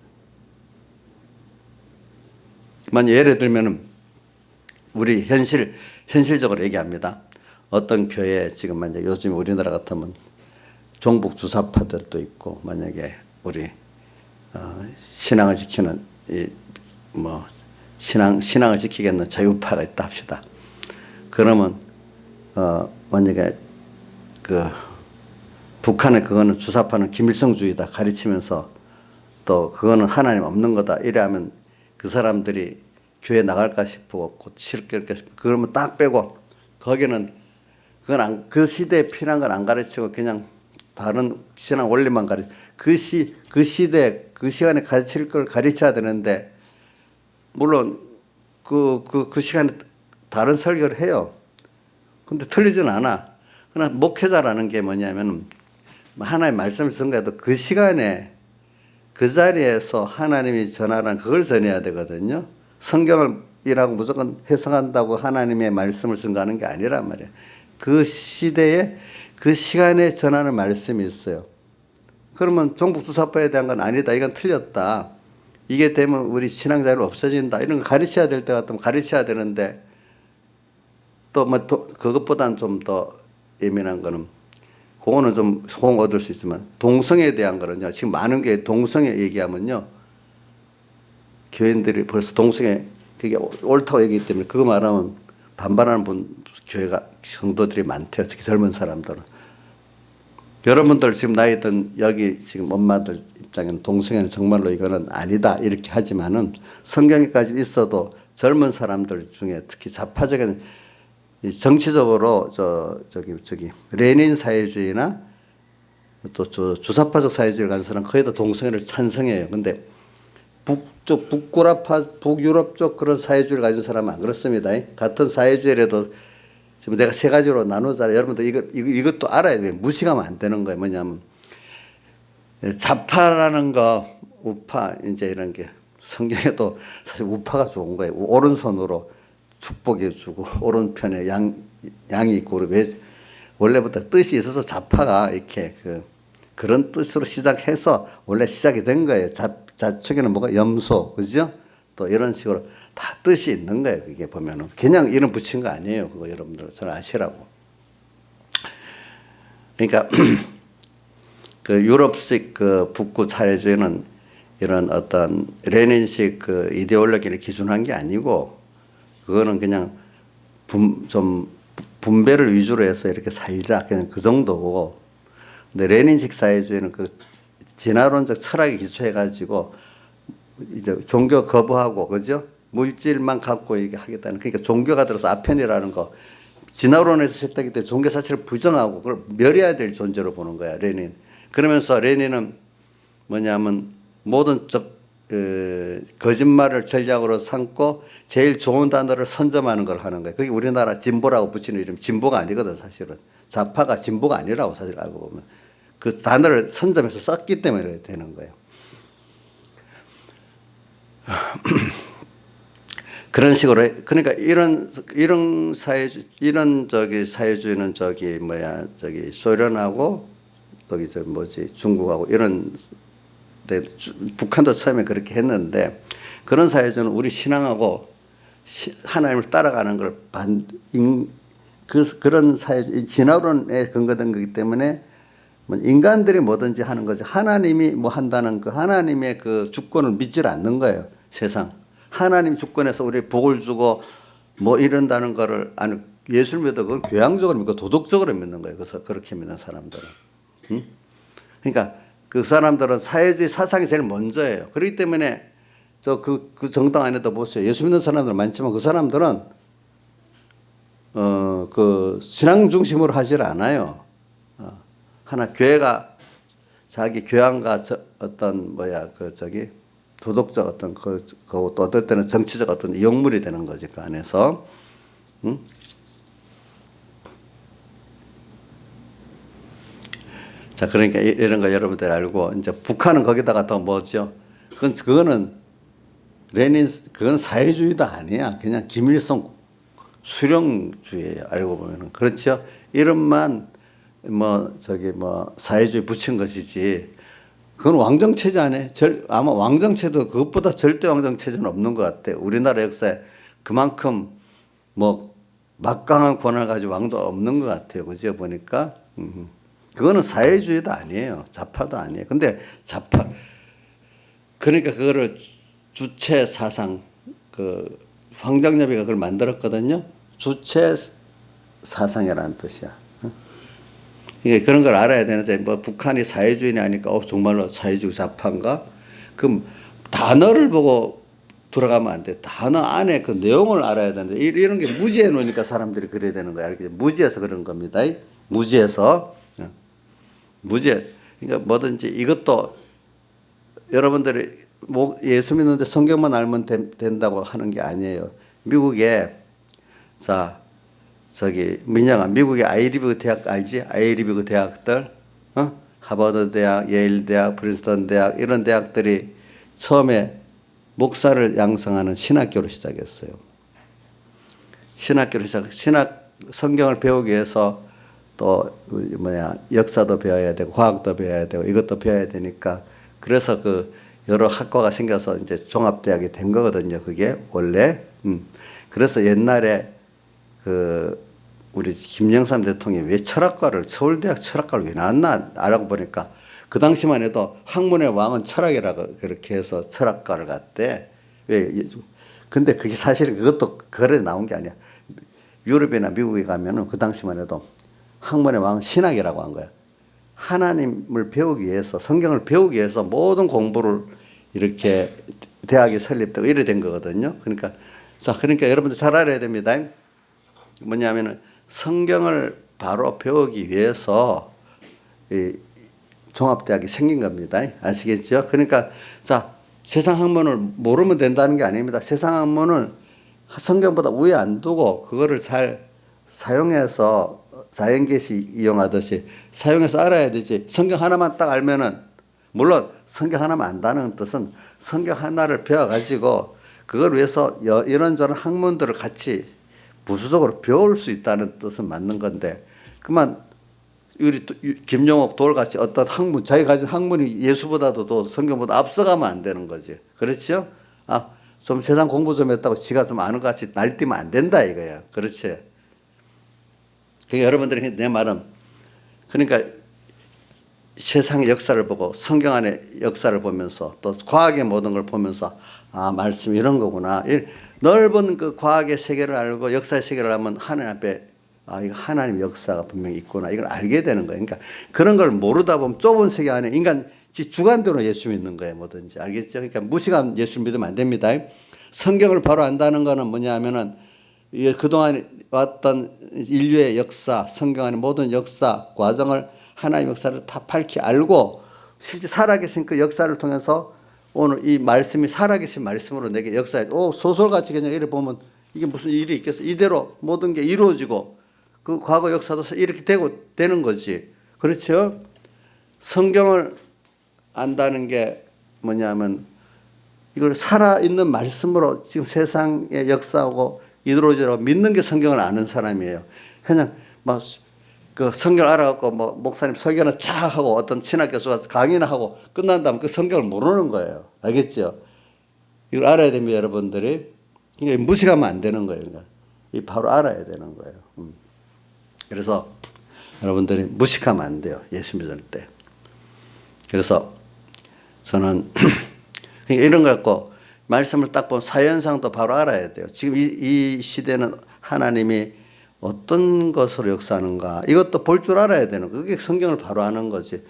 만약 예를 들면은 우리 현실적으로 얘기합니다. 어떤 교회 지금 만약 요즘 우리나라 같으면 종북 주사파들도 있고 만약에 우리 신앙을 지키는 신앙을 지키겠는 자유파가 있다 합시다. 그러면 만약에 북한의 그거는 주사파는 김일성주의다 가르치면서 또 그거는 하나님 없는 거다 이래 하면 그 사람들이 교회 나갈까 싶고 곧 싫을까 싶고 그러면 딱 빼고 거기는 그 시대에 필요한 건 안 가르치고 그냥 다른 신앙 원리만 가르치고 그 시대 그 시간에 가르칠 걸 가르쳐야 되는데 물론 그 시간에 다른 설교를 해요. 근데 틀리지는 않아. 그러나 목회자라는 게 뭐냐면 하나의 말씀을 전가해도 그 시간에 그 자리에서 하나님이 전하라는 그걸 전해야 되거든요. 성경을 이라고 무조건 해석한다고 하나님의 말씀을 전가하는 게 아니란 말이에요. 그 시대에 그 시간에 전하는 말씀이 있어요. 그러면 종북주사파에 대한 건 아니다. 이건 틀렸다. 이게 되면 우리 신앙자율 없어진다. 이런 거 가르쳐야 될 때 같으면 가르쳐야 되는데 또 그것보다는 좀 더 예민한 거는 그거는 좀 호응 얻을 수 있지만 동성애에 대한 거는요. 지금 많은 게 동성애 얘기하면요. 교인들이 벌써 동성애 그게 옳다고 얘기하기 때문에 그거 말하면 반발하는 교회가 성도들이 많대요. 특히 젊은 사람들은. 여러분들 지금 나이 든 여기 지금 엄마들 입장에는 동성애는 정말로 이거는 아니다 이렇게 하지만은 성경에까지 있어도 젊은 사람들 중에 특히 좌파적인 정치적으로 저기 레닌 사회주의나 또 주사파적 사회주의를 가는 사람 거의 다 동성애를 찬성해요. 근데 북쪽 북유럽 쪽 그런 사회주의를 가진 사람은 안 그렇습니다. 같은 사회주의라도 지금 내가 세 가지로 나누자. 여러분들 이것도 알아야 돼요. 무시하면 안 되는 거예요. 뭐냐면 좌파라는 거, 우파 이제 이런 게 성경에도 사실 우파가 좋은 거예요. 오른손으로 축복해 주고 오른편에 양이 있고 왜 원래부터 뜻이 있어서 좌파가 이렇게 그런 뜻으로 시작해서 원래 시작이 된 거예요. 좌측에는 뭐가 염소, 그죠? 또 이런 식으로 다 뜻이 있는 거예요. 그게 보면은 그냥 이름 붙인 거 아니에요. 그거 여러분들 잘 아시라고. 그러니까 그 유럽식 그 북구 사회주의는 이런 어떤 레닌식 그 이데올로기를 기준한 게 아니고 그거는 그냥 좀 분배를 위주로 해서 이렇게 살자 그냥 그 정도고. 근데 레닌식 사회주의는 그 진화론적 철학에 기초해 가지고 이제 종교 거부하고 그죠? 물질만 갖고 이게 하겠다는 그러니까 종교가 들어서 아편이라는 거 진화론에서 시작되기 때문에 종교 자체를 부정하고 그걸 멸해야 될 존재로 보는 거야 레닌. 그러면서 레닌은 뭐냐면 모든 거짓말을 전략으로 삼고 제일 좋은 단어를 선점하는 걸 하는 거예요. 그게 우리나라 진보라고 붙이는 이름 진보가 아니거든 사실은. 좌파가 진보가 아니라고 사실 알고 보면. 그 단어를 선점해서 썼기 때문에 되는 거예요. 그런 식으로 그러니까 이런 사회주의는 소련하고 저기 중국하고 이런 북한도 처음에 그렇게 했는데 그런 사회주의는 우리 신앙하고 하나님을 따라가는 걸 그런 사회주의 진화론에 근거된 거기 때문에 인간들이 뭐든지 하는 거죠. 하나님이 뭐 한다는 그 하나님의 그 주권을 믿질 않는 거예요. 세상. 하나님 주권에서 우리 복을 주고 뭐 이런다는 거를 아니 예수를 믿어 그건 교양적으로 믿고 도덕적으로 믿는 거예요. 그래서 그렇게 믿는 사람들은. 응? 그러니까 그 사람들은 사회주의 사상이 제일 먼저예요. 그렇기 때문에 그 정당 안에도 보세요. 예수 믿는 사람들 많지만 그 사람들은 그 신앙 중심으로 하질 않아요. 하나 교회가 자기 교양과 어떤 도덕적 어떤 또 어떨 때는 정치적 어떤 이용물이 되는 거지 그 안에서. 응? 자 그러니까 이런 거 여러분들 알고 이제 북한은 거기다가 더 뭐죠? 그거는 그건 사회주의도 아니야. 그냥 김일성 수령주의예요. 알고 보면은 그렇죠. 이름만 사회주의 붙인 것이지. 그건 왕정체제 아니에요. 아마 왕정체도 그것보다 절대 왕정체제는 없는 것 같아요. 우리나라 역사에 그만큼 막강한 권한을 가지고 왕도 없는 것 같아요. 그죠? 보니까. 그거는 사회주의도 아니에요. 좌파도 아니에요. 근데 그러니까 그거를 주체 사상, 황정엽이가 그걸 만들었거든요. 주체 사상이라는 뜻이야. 이게 그런 걸 알아야 되는데 북한이 사회주의냐 하니까 정말로 사회주의 좌파인가? 그 단어를 보고 들어가면 안 돼. 단어 안에 그 내용을 알아야 되는데 이런 게 무지해 놓으니까 사람들이 그래야 되는 거야. 이렇게 무지해서 그런 겁니다. 무지해서. 그러니까 뭐든지 이것도 여러분들이 예수 믿는데 성경만 알면 된다고 하는 게 아니에요. 미국에 민영아, 미국의 아이리비그 대학 알지? 아이리비그 대학들, 하버드 대학, 예일 대학, 프린스턴 대학 이런 대학들이 처음에 목사를 양성하는 신학교로 시작했어요. 성경을 배우기 위해서 또 역사도 배워야 되고 과학도 배워야 되고 이것도 배워야 되니까 그래서 여러 학과가 생겨서 이제 종합대학이 된 거거든요. 그게 원래. 그래서 옛날에 우리 김영삼 대통령이 왜 서울대학 철학과를 왜 나왔나 알아보고 보니까 그 당시만 해도 학문의 왕은 철학이라고 그렇게 해서 철학과를 갔대. 근데 그게 사실 그것도 그래 나온 게 아니야. 유럽이나 미국에 가면은 그 당시만 해도 학문의 왕은 신학이라고 한 거야. 하나님을 배우기 위해서 성경을 배우기 위해서 모든 공부를 이렇게 대학이 설립되고 이래 된 거거든요. 그러니까 여러분들 잘 알아야 됩니다. 뭐냐면은 성경을 바로 배우기 위해서 이 종합대학이 생긴 겁니다. 아시겠죠? 그러니까 세상 학문을 모르면 된다는 게 아닙니다. 세상 학문을 성경보다 위에 안 두고 그거를 잘 사용해서 자연계시 이용하듯이 사용해서 알아야 되지. 성경 하나만 딱 알면은, 물론 성경 하나만 안다는 뜻은 성경 하나를 배워가지고 그걸 위해서 이런저런 학문들을 같이 부수적으로 배울 수 있다는 뜻은 맞는 건데, 그만 우리 김용옥 돌같이 어떤 학문, 자기 가진 학문이 예수보다도 또 성경보다 앞서가면 안 되는 거지. 그렇죠? 좀 세상 공부 좀 했다고 지가 좀 아는 것 같이 날뛰면 안 된다 이거야. 그렇지? 그러니까 여러분들이 내 말은, 그러니까 세상의 역사를 보고 성경 안의 역사를 보면서 또 과학의 모든 걸 보면서 말씀이 이런 거구나. 넓은 그 과학의 세계를 알고 역사의 세계를 알면 하나님 앞에 이거 하나님의 역사가 분명히 있구나. 이걸 알게 되는 거예요. 그러니까 그런 걸 모르다 보면 좁은 세계 안에 인간 주관대로 예수 믿는 거예요. 뭐든지. 알겠죠? 그러니까 무식한 예수 믿으면 안 됩니다. 성경을 바로 안다는 거는 뭐냐 하면은 그동안 왔던 인류의 역사, 성경 안의 모든 역사, 과정을 하나님의 역사를 다 밝히 알고 실제 살아계신 그 역사를 통해서 오늘 이 말씀이 살아계신 말씀으로 내게 역사에 소설같이 그냥 이렇게 보면 이게 무슨 일이 있겠어. 이대로 모든 게 이루어지고 그 과거 역사도 이렇게 되는 거지. 그렇죠? 성경을 안다는 게 뭐냐면 이걸 살아있는 말씀으로 지금 세상의 역사하고 이루어지라고 믿는 게 성경을 아는 사람이에요. 그냥 막 그 성경을 알아갖고 뭐 목사님 설교나 쫙 하고 어떤 신학 교수가 강의나 하고 끝난 다음 그 성경을 모르는 거예요. 알겠죠? 이걸 알아야 됩니다, 여러분들이. 그러니까 무식하면 안 되는 거예요. 그러니까 이 바로 알아야 되는 거예요. 그래서 여러분들이 무식하면 안 돼요. 예수 믿을 때. 그래서 저는 이런 거 갖고 말씀을 딱 보면 사현상도 바로 알아야 돼요. 지금 이 시대는 하나님이 어떤 것으로 역사하는가 이것도 볼 줄 알아야 되는 거예요. 그게 성경을 바로 아는 거지.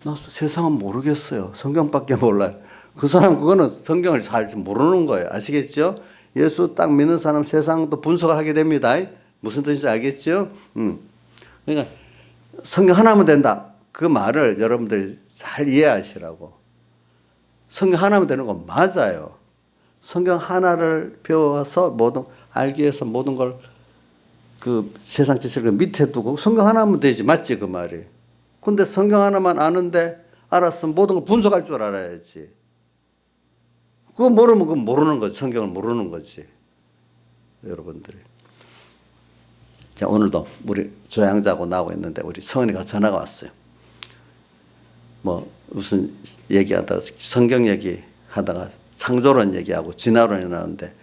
나 세상은 모르겠어요. 성경밖에 몰라요. 그 사람 그거는 성경을 잘 모르는 거예요. 아시겠죠? 예수 딱 믿는 사람 세상도 분석을 하게 됩니다. 무슨 뜻인지 알겠죠? 그러니까 성경 하나면 된다. 그 말을 여러분들이 잘 이해하시라고. 성경 하나면 되는 건 맞아요. 성경 하나를 배워서 모든 알기 위해서 모든 걸 그 세상 지식을 밑에 두고 성경 하나면 되지. 맞지 그 말이. 근데 성경 하나만 아는데 알았으면 모든 걸 분석할 줄 알아야지. 그거 모르면 그건 모르는 거지. 성경을 모르는 거지. 여러분들이. 자, 오늘도 우리 조양자하고 나오고 있는데 우리 성은이가 전화가 왔어요. 뭐 무슨 얘기하다가 성경 얘기하다가 창조론 얘기하고 진화론이 나오는데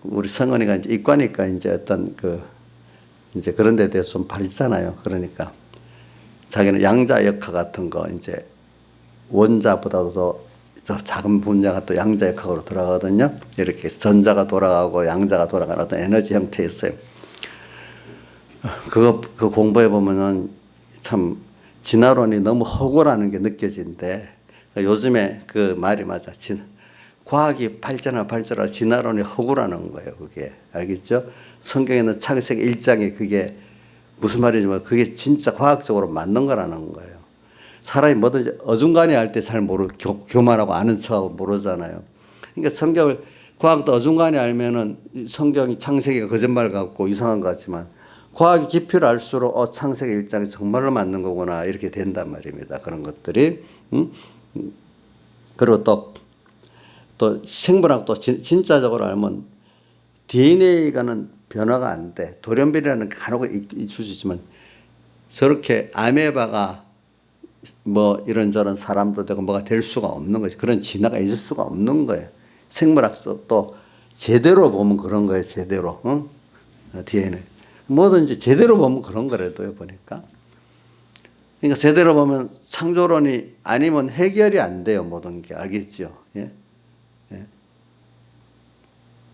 우리 성은이가 이제 이과니까 이제 어떤 이제 그런 데 대해서 좀 밝잖아요. 그러니까 자기는 양자역학 같은 거 이제 원자보다도 더 작은 분야가 또 양자역학으로 돌아가거든요. 이렇게 전자가 돌아가고 양자가 돌아가는 어떤 에너지 형태에 있어요. 그거 공부해 보면은 참 진화론이 너무 허구라는 게 느껴지는데 요즘에 그 말이 맞아. 과학이 발전하고 진화론이 허구라는 거예요. 그게 알겠죠? 성경에는 창세기 1장에 그게 무슨 말이지만 그게 진짜 과학적으로 맞는 거라는 거예요. 사람이 뭐든지 어중간히 할 때 잘 교만하고 아는 척하고 모르잖아요. 그러니까 성경을 과학도 어중간히 알면은 성경이 창세기가 거짓말 같고 이상한 것 같지만 과학이 깊이를 알수록 창세기 1장이 정말로 맞는 거구나 이렇게 된단 말입니다. 그런 것들이. 그리고 또 생물학도 진짜적으로 알면 DNA가는 변화가 안 돼. 돌연변이라는 게 간혹 있을 수 있지만 저렇게 아메바가 뭐 이런저런 사람도 되고 뭐가 될 수가 없는 거지. 그런 진화가 있을 수가 없는 거예요. 생물학도 또 제대로 보면 그런 거예요. 제대로. DNA. 뭐든지 제대로 보면 그런 거라도요. 보니까. 그러니까 제대로 보면 창조론이 아니면 해결이 안 돼요. 모든 게. 알겠죠? 예? 예.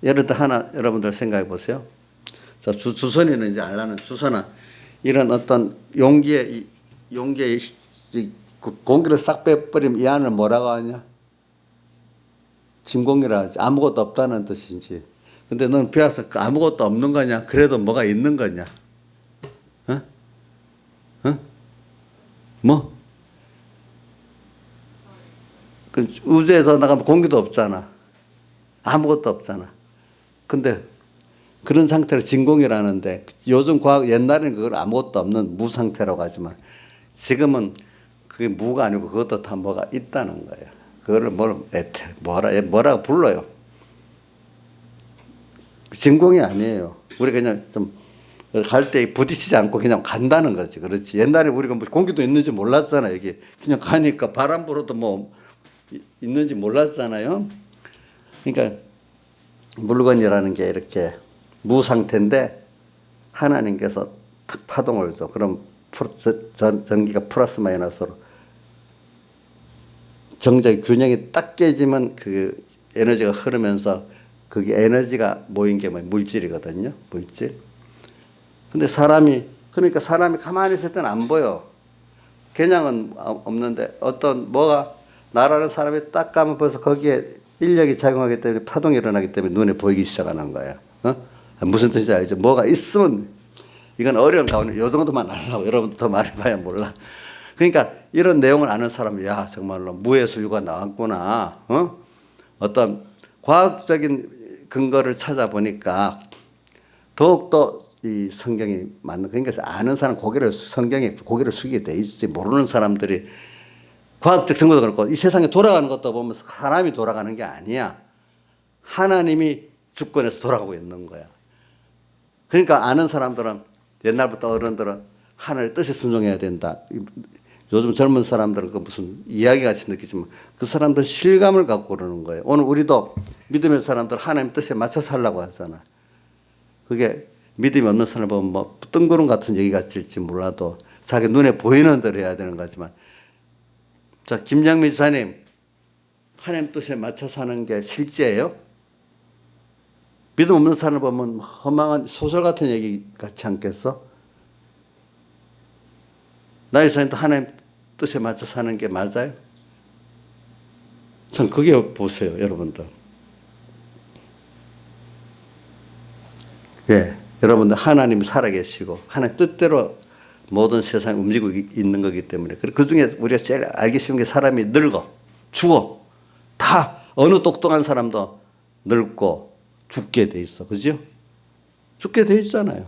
예를 들어 하나 여러분들 생각해 보세요. 자, 주선이는 이제 알라는 주선아 이런 어떤 용기에 공기를 싹 빼버리면 이 안을 뭐라고 하냐? 진공이라 하지. 아무것도 없다는 뜻인지. 근데 넌 비와서 아무것도 없는 거냐? 그래도 뭐가 있는 거냐? 뭐? 그 우주에서 나가면 공기도 없잖아. 아무것도 없잖아. 근데 그런 상태를 진공이라는데 요즘 과학 옛날에는 그걸 아무것도 없는 무 상태라고 하지만 지금은 그게 무가 아니고 그것도 다 뭐가 있다는 거예요. 그거를 뭐라 불러요. 진공이 아니에요. 우리 그냥 좀 갈 때 부딪히지 않고 그냥 간다는 거지. 그렇지. 옛날에 우리가 뭐 공기도 있는지 몰랐잖아. 여기 그냥 가니까 바람 불어도 뭐 있는지 몰랐잖아요. 그러니까 물건이라는 게 이렇게 무 상태인데 하나님께서 탁 파동을 줘. 그럼 전기가 플러스 마이너스로 정작 균형이 딱 깨지면 그 에너지가 흐르면서 그게 에너지가 모인 게 물질이거든요. 물질. 근데 그러니까 사람이 가만히 있을 때는 안 보여. 겨냥은 없는데 어떤 뭐가 나라는 사람이 딱 가면 벌써 거기에 인력이 작용하기 때문에 파동이 일어나기 때문에 눈에 보이기 시작하는 거야. 무슨 뜻인지 알죠? 뭐가 있으면 이건 어려운 가운데 요 정도만 알라고 여러분도 더 말해봐야 몰라. 그러니까 이런 내용을 아는 사람이 야 정말로 무에서 유가 나왔구나. 어떤 과학적인 근거를 찾아보니까 더욱더 이 성경이 맞는 그러니까 아는 사람 성경에 고개를 숙이게 돼 있지. 모르는 사람들이 과학적 증거도 그렇고 이 세상에 돌아가는 것도 보면 사람이 돌아가는 게 아니야. 하나님이 주권에서 돌아가고 있는 거야. 그러니까 아는 사람들은 옛날부터 어른들은 하나님의 뜻에 순종해야 된다. 요즘 젊은 사람들은 그 무슨 이야기 같이 느끼지만 그 사람들 실감을 갖고 그러는 거예요. 오늘 우리도 믿음의 사람들 하나님 뜻에 맞춰 살라고 하잖아. 그게 믿음이 없는 사람을 보면 뭐 뜬구름 같은 얘기 같을지 몰라도 자기 눈에 보이는 대로 해야 되는 거지만 자, 김양미 지사님 하나님 뜻에 맞춰 사는 게 실제예요? 믿음 없는 사람을 보면 허망한 소설 같은 얘기 같지 않겠어? 나의 사님도 하나님 뜻에 맞춰 사는 게 맞아요? 전 그게 보세요, 여러분들. 예, 여러분들 하나님이 살아계시고 하나님 뜻대로 모든 세상이 움직이고 있는 거기 때문에 그 중에 우리가 제일 알기 쉬운 게 사람이 늙어, 죽어. 다 어느 똑똑한 사람도 늙고 죽게 돼 있어. 그죠? 죽게 돼 있잖아요.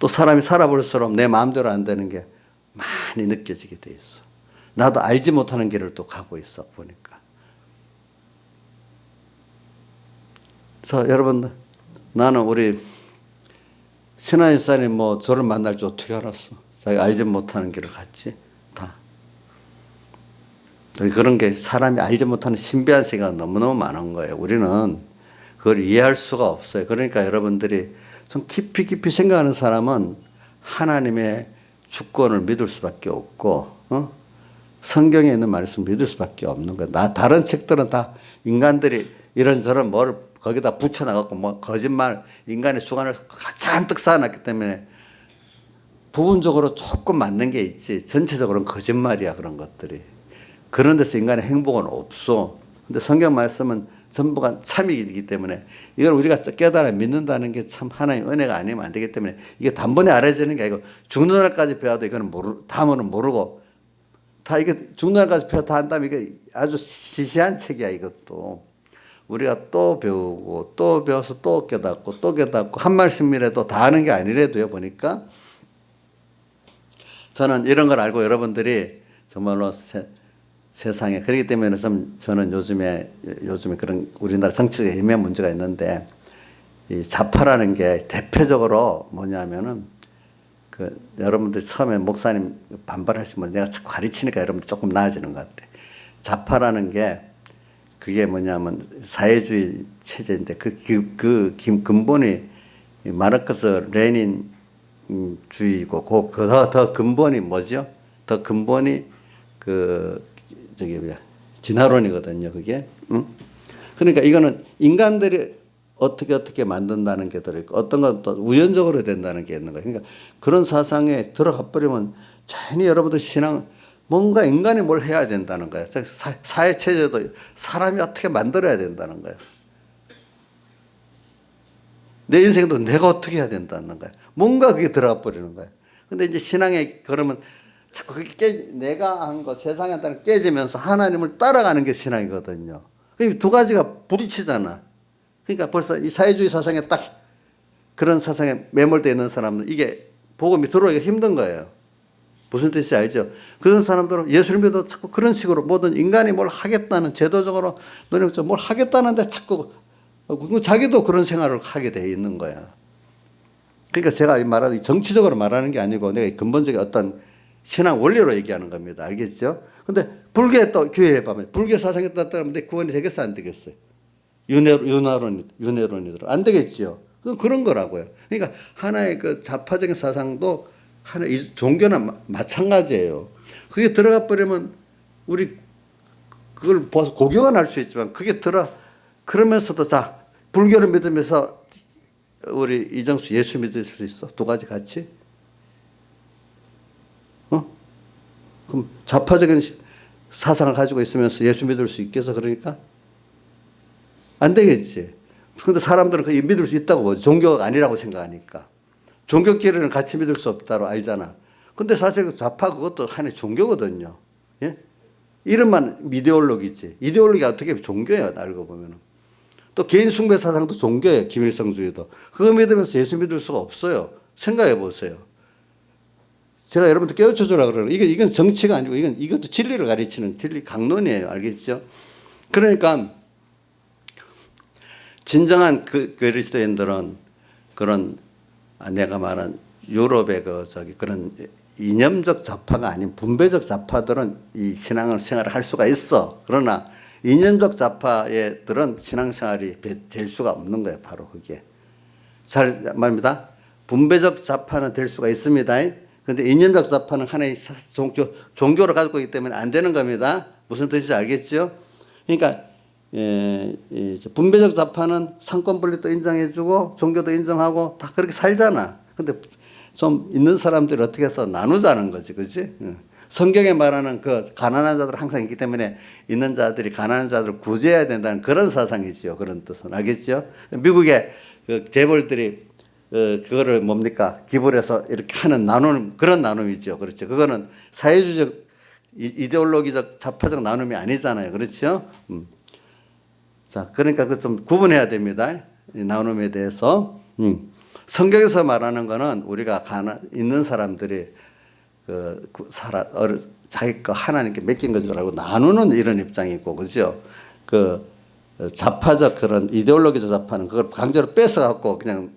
또 사람이 살아볼수록 내 마음대로 안 되는 게 많이 느껴지게 돼 있어. 나도 알지 못하는 길을 또 가고 있어 보니까. 그래서 여러분들 나는 우리 신하인 사님 뭐 저를 만날 줄 어떻게 알았어? 자기가 알지 못하는 길을 갔지 다. 그런 게 사람이 알지 못하는 신비한 세계가 너무너무 많은 거예요. 우리는 그걸 이해할 수가 없어요. 그러니까 여러분들이 좀 깊이 생각하는 사람은 하나님의 주권을 믿을 수밖에 없고 성경에 있는 말씀을 믿을 수밖에 없는 거예요. 다른 책들은 다 인간들이 이런저런 뭘 거기다 붙여나가고 뭐 거짓말 인간의 주관을 잔뜩 쌓아놨기 때문에 부분적으로 조금 맞는 게 있지 전체적으로는 거짓말이야. 그런 것들이. 그런 데서 인간의 행복은 없어. 근데 성경 말씀은 전부가 참이기 때문에 이걸 우리가 깨달아 믿는다는 게 참 하나님의 은혜가 아니면 안 되기 때문에 이게 단번에 알아지는 게 아니고 죽는 날까지 배워도 이거는 다음은 모르고 다 이게 죽는 날까지 배워 다 한다면 이게 아주 시시한 책이야. 이것도 우리가 또 배우고 또 배워서 또 깨닫고 또 깨닫고 한 말씀이라도 다 하는 게 아니래도요. 보니까 저는 이런 걸 알고 여러분들이 정말로 세상에 그렇기 때문에 저는 요즘에 그런 우리나라 정치가 애매한 문제가 있는데 이 좌파라는 게 대표적으로 뭐냐면은 그 여러분들 처음에 목사님 반발하시면 내가 자꾸 가르치니까 여러분들 조금 나아지는 것 같아. 좌파라는 게 그게 뭐냐면 사회주의 체제인데 그 근본이 마르크스 레닌주의고 더 근본이 뭐죠? 더 근본이 진화론이거든요. 그게. 그러니까 이거는 인간들이 어떻게 만든다는 게 들어있고 어떤 건 또 우연적으로 된다는 게 있는 거예요. 그러니까 그런 사상에 들어가 버리면 괜히 여러분들 신앙 뭔가 인간이 뭘 해야 된다는 거예요. 사회 체제도 사람이 어떻게 만들어야 된다는 거예요. 내 인생도 내가 어떻게 해야 된다는 거예요. 뭔가 그게 들어가 버리는 거예요. 근데 이제 신앙에 그러면 자꾸 그게 내가 한 거 세상에 따라 깨지면서 하나님을 따라가는 게 신앙이거든요. 그러니까 두 가지가 부딪히잖아. 그러니까 벌써 이 사회주의 사상에 딱 그런 사상에 매몰되어 있는 사람들 이게 복음이 들어오기가 힘든 거예요. 무슨 뜻인지 알죠? 그런 사람들은 예수를 믿어도 자꾸 그런 식으로 모든 인간이 뭘 하겠다는 제도적으로 노력적으로 뭘 하겠다는데 자꾸 자기도 그런 생활을 하게 돼 있는 거야. 그러니까 제가 말하는 정치적으로 말하는 게 아니고 내가 근본적인 어떤 신앙 원리로 얘기하는 겁니다. 알겠죠? 근데 불교에 또 교회에 보면 불교 사상에 따르면 내 구원이 되겠어 안 되겠어요? 윤회론이더라. 안 되겠지요. 그런 거라고요. 그러니까 하나의 그 좌파적인 사상도 하나 이 종교나 마찬가지예요. 그게 들어가 버리면 우리 그걸 보아서 고교가 날 수 있지만 그게 그러면서도 자 불교를 믿으면서 우리 이정수 예수 믿을 수 있어? 두 가지 같이? 그럼 좌파적인 사상을 가지고 있으면서 예수 믿을 수 있겠어? 그러니까 안 되겠지. 그런데 사람들은 그게 믿을 수 있다고 보죠. 종교가 아니라고 생각하니까. 종교끼리는 같이 믿을 수 없다고 알잖아. 근데 사실 그 좌파 그것도 하나의 종교거든요. 예? 이름만 이데올로기지. 이데올로기가 어떻게 종교예요, 알고 보면은. 또 개인 숭배 사상도 종교예요, 김일성주의도. 그거 믿으면서 예수 믿을 수가 없어요. 생각해 보세요. 제가 여러분들 깨우쳐 주려고 그러는 이건 정치가 아니고 이것도 진리를 가르치는 진리 강론이에요. 알겠죠? 그러니까 진정한 그리스도인들은 그런 내가 말한 유럽의 그런 이념적 좌파가 아닌 분배적 좌파들은 이 신앙생활을 할 수가 있어. 그러나 이념적 좌파들은 신앙생활이 될 수가 없는 거예요. 바로 그게. 잘 말입니다. 분배적 좌파는 될 수가 있습니다. 그런데 이념적 좌파는 하나의 종교를 가지고 있기 때문에 안 되는 겁니다. 무슨 뜻인지 알겠죠? 그러니까 분배적 좌파는 상권 분립도 인정해주고 종교도 인정하고 다 그렇게 살잖아. 근데 좀 있는 사람들이 어떻게 해서 나누자는 거지, 그렇지? 성경에 말하는 그 가난한 자들 항상 있기 때문에 있는 자들이 가난한 자들을 구제해야 된다는 그런 사상이지요. 그런 뜻은 알겠죠? 미국의 그 재벌들이 그거를 뭡니까 기부를 해서 이렇게 하는 나누는 그런 나눔이죠. 그렇죠? 그거는 사회주의적 이데올로기적 좌파적 나눔이 아니잖아요. 그렇죠? 자, 그러니까 그 좀 구분해야 됩니다. 이 나눔에 대해서. 성경에서 말하는 거는 우리가 있는 사람들이 자기 거 하나님께 맡긴 건 줄 알고 나누는 이런 입장이고, 그죠? 그 좌파적 그런 이데올로기적 좌파는 그걸 강제로 뺏어갖고 그냥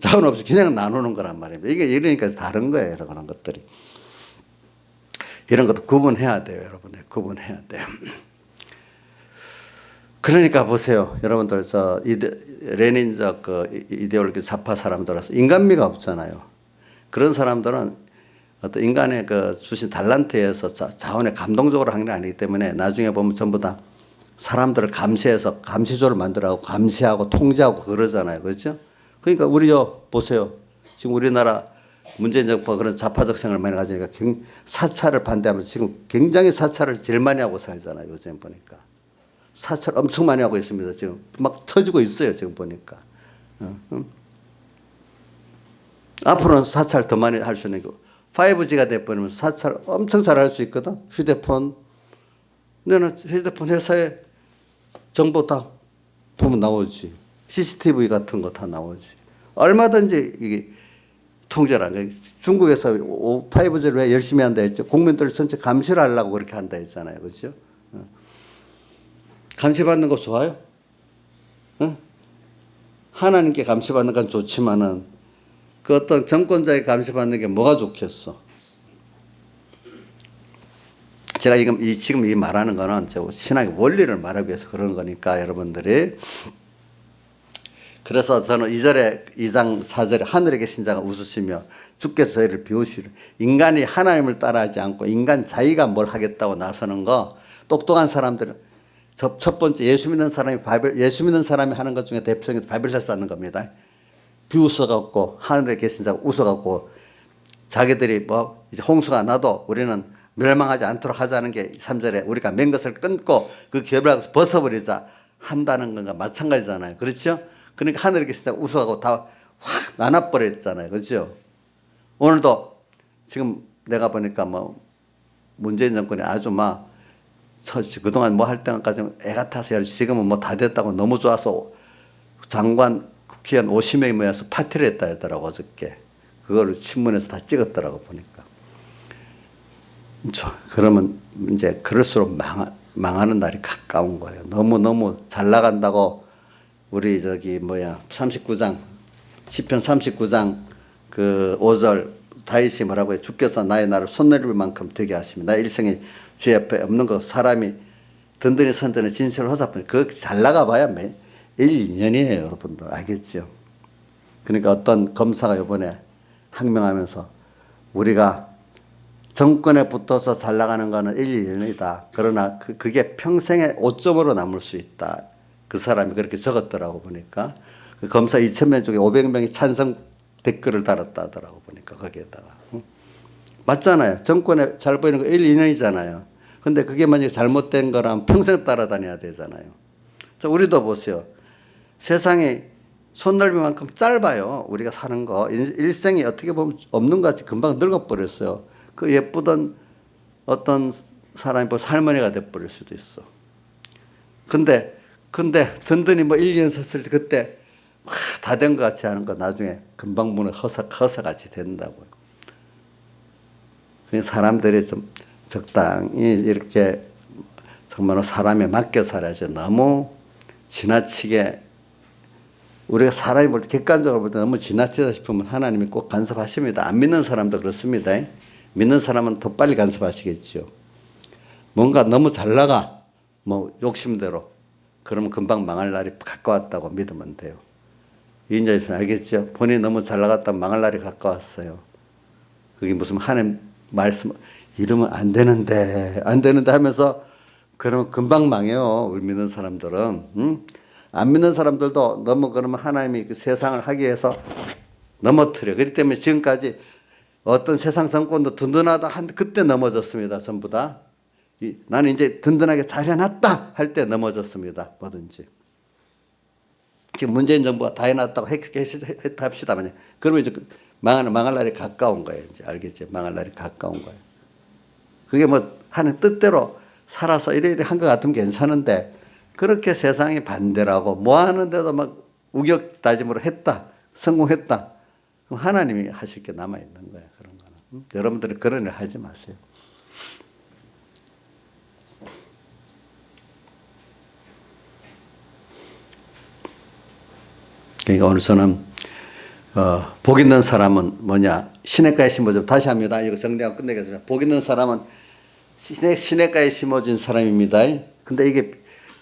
자원 없이 그냥 나누는 거란 말입니다. 이게 이러니까 다른 거예요. 그런 것들이. 이런 것도 구분해야 돼요. 여러분들. 구분해야 돼요. 그러니까 보세요. 여러분들, 레닌적 이데올로기 좌파 사람들라서 인간미가 없잖아요. 그런 사람들은 어떤 인간의 주신 달란트에서 자원에 감동적으로 하는 게 아니기 때문에 나중에 보면 전부 다 사람들을 감시해서 감시조를 만들어가고 감시하고 통제하고 그러잖아요. 그렇죠? 그러니까 보세요. 지금 우리나라 문재인 정부가 그런 좌파적 생각을 많이 가지니까 사찰을 반대하면서 지금 굉장히 사찰을 제일 많이 하고 살잖아요. 요즘 보니까. 사찰 엄청 많이 하고 있습니다. 지금 막 터지고 있어요. 지금 보니까. 앞으로는 사찰 더 많이 할 수 있는 거. 5G가 돼버리면서 사찰 엄청 잘 할 수 있거든. 휴대폰. 너는 휴대폰 회사에 정보 다 보면 나오지. CCTV 같은 거 다 나오지. 얼마든지 이게 통제를 하는 거예요. 중국에서 5G를 왜 열심히 한다 했죠? 국민들 전체 감시를 하려고 그렇게 한다 했잖아요. 그렇죠? 감시받는 거 좋아요? 응? 하나님께 감시받는 건 좋지만은 그 어떤 정권자의 감시받는 게 뭐가 좋겠어? 제가 지금 이 말하는 거는 신학의 원리를 말하기 위해서 그런 거니까 여러분들이. 그래서 저는 2장 4절에 하늘에 계신 자가 웃으시며 주께서 저희를 비우시려. 인간이 하나님을 따라하지 않고 인간 자기가 뭘 하겠다고 나서는 거 똑똑한 사람들은 첫 번째 예수 믿는 사람이 하는 것 중에 대표적인 바벨샷 받는 겁니다. 비웃어갖고 하늘에 계신 자가 웃어갖고 자기들이 이제 홍수가 나도 우리는 멸망하지 않도록 하자는 게 3절에 우리가 맨 것을 끊고 그 결박에서 벗어버리자 한다는 건가 마찬가지잖아요. 그렇죠? 그러니까 하늘에 계신 자가 웃어갖고 다 확 나눠버렸잖아요. 그렇죠? 오늘도 지금 내가 보니까 뭐 문재인 정권이 아주 막 그동안 뭐 할 때까지 애가 타서 지금은 뭐 다 됐다고 너무 좋아서 장관 국회의원 50명이 모여서 파티를 했다 하더라고 어저께. 그거를 신문에서 다 찍었더라고 보니까. 그러면 이제 그럴수록 망하는 날이 가까운 거예요. 너무 잘 나간다고 우리 39장 시편 39장 그 5절 다윗이 뭐라고 해? 주께서 나의 날을 손 내릴 만큼 되게 하시며 나의 일생에 주 앞에 없는 것 사람이 든든히 선전에 진실을 허사뿐이 그 잘 나가봐야 1, 2년이에요 여러분들 알겠죠? 그러니까 어떤 검사가 이번에 항명하면서 우리가 정권에 붙어서 잘 나가는 거는 1, 2년이다. 그러나 그게 평생의 오점으로 남을 수 있다. 그 사람이 그렇게 적었더라고 보니까 그 검사 2,000명 중에 500명이 찬성 댓글을 달았다 하더라고 보니까 거기에다가. 맞잖아요. 정권에 잘 보이는 거 1, 2년이잖아요. 근데 그게 만약에 잘못된 거라면 평생 따라다녀야 되잖아요. 자, 우리도 보세요. 세상이 손넓이만큼 짧아요. 우리가 사는 거. 일생이 어떻게 보면 없는 것 같이 금방 늙어버렸어요. 그 예쁘던 어떤 사람이 벌써 할머니가 돼버릴 수도 있어. 근데 든든히 뭐 1, 2년 썼을 때 그때 다 된 것 같이 하는 거 나중에 금방 보면 허사같이 된다고요. 사람들이 좀 적당히 이렇게 정말로 사람에 맡겨 살아야죠. 너무 지나치게 우리가 사람이 볼 때 객관적으로 볼 때 너무 지나치다 싶으면 하나님이 꼭 간섭하십니다. 안 믿는 사람도 그렇습니다. 믿는 사람은 더 빨리 간섭하시겠죠. 뭔가 너무 잘 나가 뭐 욕심대로 그러면 금방 망할 날이 가까웠다고 믿으면 돼요. 이인자님 알겠죠? 본인이 너무 잘 나갔다면 망할 날이 가까웠어요. 그게 무슨 하나님 말씀 이러면 안 되는데 하면서 그러면 금방 망해요. 우리 믿는 사람들은. 안 믿는 사람들도 너무 그러면 하나님이 그 세상을 하기 위해서 넘어뜨려. 그렇기 때문에 지금까지 어떤 세상 정권도 든든하다 한 그때 넘어졌습니다. 전부 다. 나는 이제 든든하게 잘 해놨다 할 때 넘어졌습니다. 뭐든지. 지금 문재인 정부가 다 해놨다고 합시다만요. 그러면 이제 망할 날이 가까운 거예요. 이제 알겠죠? 망할 날이 가까운 거예요. 그게 뭐 하는 뜻대로 살아서 이래 한 것 같으면 괜찮은데 그렇게 세상이 반대라고 뭐 하는데도 막 우격다짐으로 했다. 성공했다. 그럼 하나님이 하실 게 남아있는 거예요. 그런 거는. 여러분들이 그런 일 하지 마세요. 그러니까 오늘 저는 복 있는 사람은 뭐냐. 시냇가에 심어져 다시 합니다. 이거 정리하고 끝내겠습니다. 복 있는 사람은 시냇가에 심어진 사람입니다. 근데 이게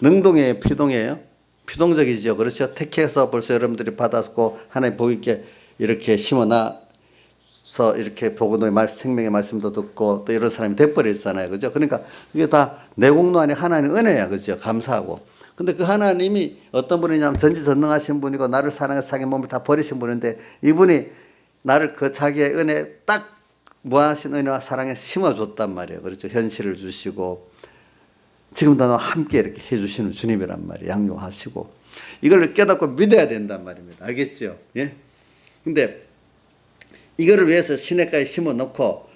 능동이에요? 피동이에요? 피동적이죠. 그렇죠? 택해서 벌써 여러분들이 받았고 하나님 복 있게 이렇게 심어놔서 이렇게 복음의 생명의 말씀도 듣고 또 이런 사람이 돼버렸잖아요. 그죠? 그러니까 그게 다 내 공로 아니 하나님 은혜야. 그죠? 감사하고. 근데 그 하나님이 어떤 분이냐면 전지전능하신 분이고 나를 사랑해서 자기 몸을 다 버리신 분인데 이분이 나를 그 자기의 은혜 딱 무한하신 은혜와 사랑에 심어줬단 말이에요. 그렇죠? 현실을 주시고 지금도 나와 함께 이렇게 해주시는 주님이란 말이에요. 양육하시고 이걸 깨닫고 믿어야 된단 말입니다. 알겠죠? 예? 근데 이거를 위해서 시냇가에 심어놓고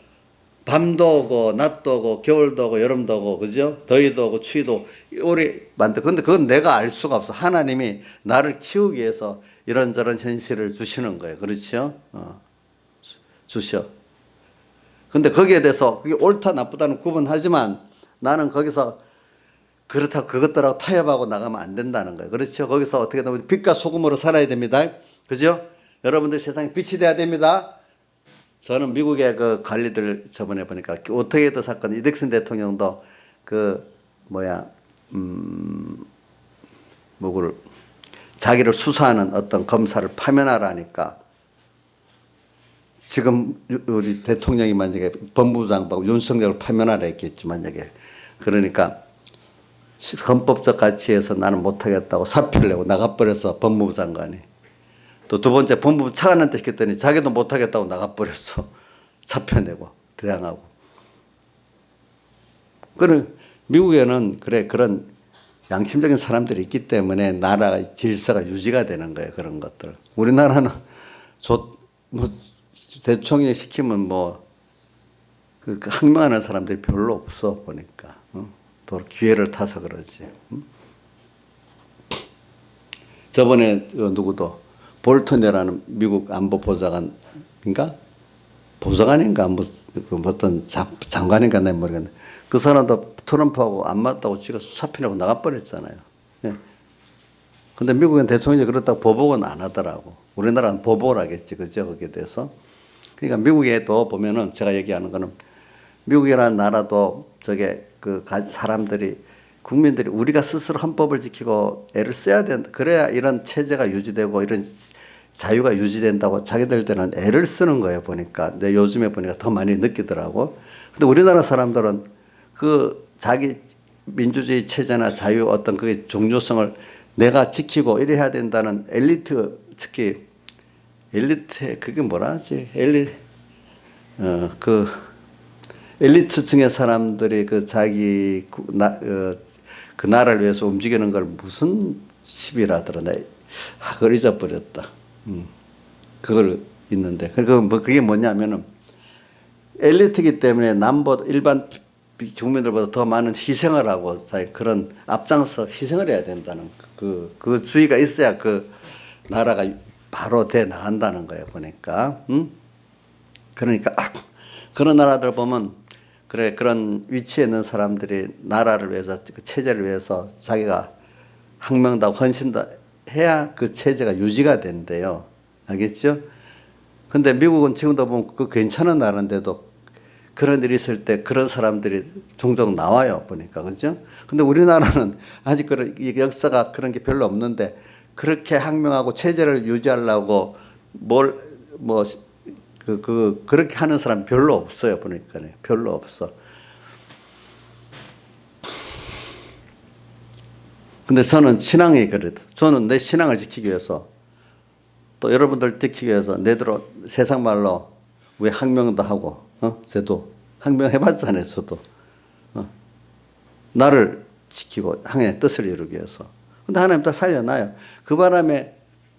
밤도 오고 낮도 오고 겨울도 오고 여름도 오고 그죠? 더위도 오고 추위도 오래 만들. 근데 그건 내가 알 수가 없어. 하나님이 나를 키우기 위해서 이런저런 현실을 주시는 거예요. 그렇죠? 주셔. 근데 거기에 대해서 그게 옳다 나쁘다는 구분하지만 나는 거기서 그렇다고 그것들하고 타협하고 나가면 안 된다는 거예요. 그렇죠? 거기서 어떻게 보면 빛과 소금으로 살아야 됩니다. 그죠? 여러분들 세상에 빛이 돼야 됩니다. 저는 미국의 그 관리들 저번에 보니까 오토게이트 사건 이득슨 대통령도 뭐를 자기를 수사하는 어떤 검사를 파면하라니까 지금 우리 대통령이 만약에 법무부 장관 윤석열을 파면하라 했겠지 만약에 그러니까 헌법적 가치에서 나는 못하겠다고 사표를 내고 나가버렸어 법무부 장관이. 또 두 번째 법무부 차관한테 시켰더니 자기도 못하겠다고 나가버렸어. 사표 내고 대항하고. 미국에는 그런 양심적인 사람들이 있기 때문에 나라 질서가 유지가 되는 거예요. 그런 것들. 우리나라는 대통령이 시키면 그 항명하는 사람들이 별로 없어 보니까. 또 기회를 타서 그러지. 저번에 누구도 볼턴이라는 미국 안보 보좌관인가? 보좌관인가? 뭐 어떤 장관인가? 내 모르겠네. 그 사람도 트럼프하고 안 맞다고 지가 사표내고 나가버렸잖아요. 예. 근데 미국은 대통령이 그렇다고 보복은 안 하더라고. 우리나라는 보복을 하겠지. 그죠? 거기에 대해서. 그러니까 미국에도 보면은 제가 얘기하는 거는 미국이라는 나라도 저게 그 사람들이 국민들이 우리가 스스로 헌법을 지키고 애를 써야 된다. 그래야 이런 체제가 유지되고 이런 자유가 유지된다고 자기들한테는 애를 쓰는 거예요. 보니까. 근데 요즘에 보니까 더 많이 느끼더라고. 근데 우리나라 사람들은 그 자기 민주주의 체제나 자유 어떤 그 중요성을 내가 지키고 이래야 된다는 엘리트, 특히 엘리트 그게 뭐라 하지? 그 엘리트층의 사람들이 그 자기 그 나라를 위해서 움직이는 걸 무슨 시비라더라. 그걸 잊어버렸다. 그걸 있는데 그게 뭐냐면은 엘리트이기 때문에 남보다 일반 국민들보다 더 많은 희생을 하고 자기 그런 앞장서 희생을 해야 된다는 그 주의가 있어야 그 나라가 바로 돼 나간다는 거예요. 보니까. 그러니까 그런 나라들 보면 그래 그런 위치에 있는 사람들이 나라를 위해서 그 체제를 위해서 자기가 항명다 헌신다 해야 그 체제가 유지가 된대요. 알겠죠? 근데 미국은 지금도 보면 그 괜찮은 나라인데도 그런 일이 있을 때 그런 사람들이 종종 나와요. 보니까. 그죠? 근데 우리나라는 아직 그런 역사가 그런 게 별로 없는데 그렇게 항명하고 체제를 유지하려고 그렇게 하는 사람 별로 없어요. 보니까. 별로 없어. 근데 저는 신앙이 그래도 저는 내 신앙을 지키기 위해서 또 여러분들 지키기 위해서 내대로 세상 말로 왜 항명도 하고 저도 항명해봤잖아요. 저도 나를 지키고 하나님의 뜻을 이루기 위해서. 근데 하나님 다 살려놔요. 그 바람에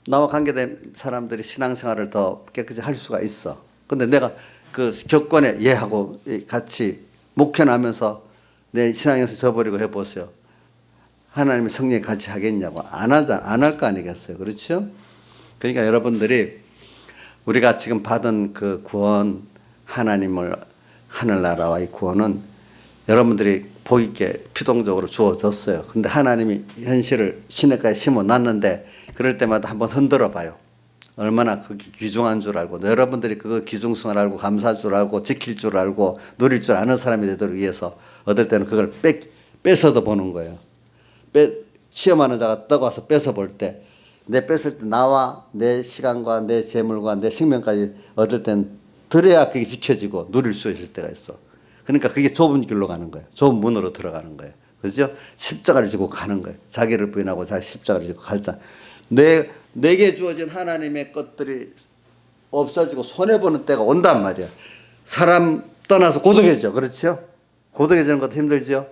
나와 관계된 사람들이 신앙생활을 더 깨끗이 할 수가 있어. 근데 내가 그 격권에 얘하고 같이 목회하면서 내 신앙에서 져버리고 해보세요. 하나님의 성령이 같이 하겠냐고. 안 할 거 아니겠어요. 그렇죠? 그러니까 여러분들이 우리가 지금 받은 그 구원, 하나님을 하늘나라와의 구원은 여러분들이 복 있게 피동적으로 주어졌어요. 근데 하나님이 현실을 시냇가에 심어놨는데 그럴 때마다 한번 흔들어 봐요. 얼마나 그게 귀중한 줄 알고 여러분들이 그 귀중성을 알고 감사할 줄 알고 지킬 줄 알고 누릴 줄 아는 사람이 되도록 위해서 어떨 때는 그걸 뺏어도 보는 거예요. 시험하는 자가 떠가서 뺏어 볼 때 내 뺏을 때 나와 내 시간과 내 재물과 내 생명까지 얻을 땐 들어야 그게 지켜지고 누릴 수 있을 때가 있어. 그러니까 그게 좁은 길로 가는 거예요. 좁은 문으로 들어가는 거예요. 그렇죠? 십자가를 지고 가는 거예요. 자기를 부인하고 자기 십자가를 지고 갈자. 내게 주어진 하나님의 것들이 없어지고 손해보는 때가 온단 말이야. 사람 떠나서 고독해져. 그렇죠? 고독해지는 것도 힘들죠.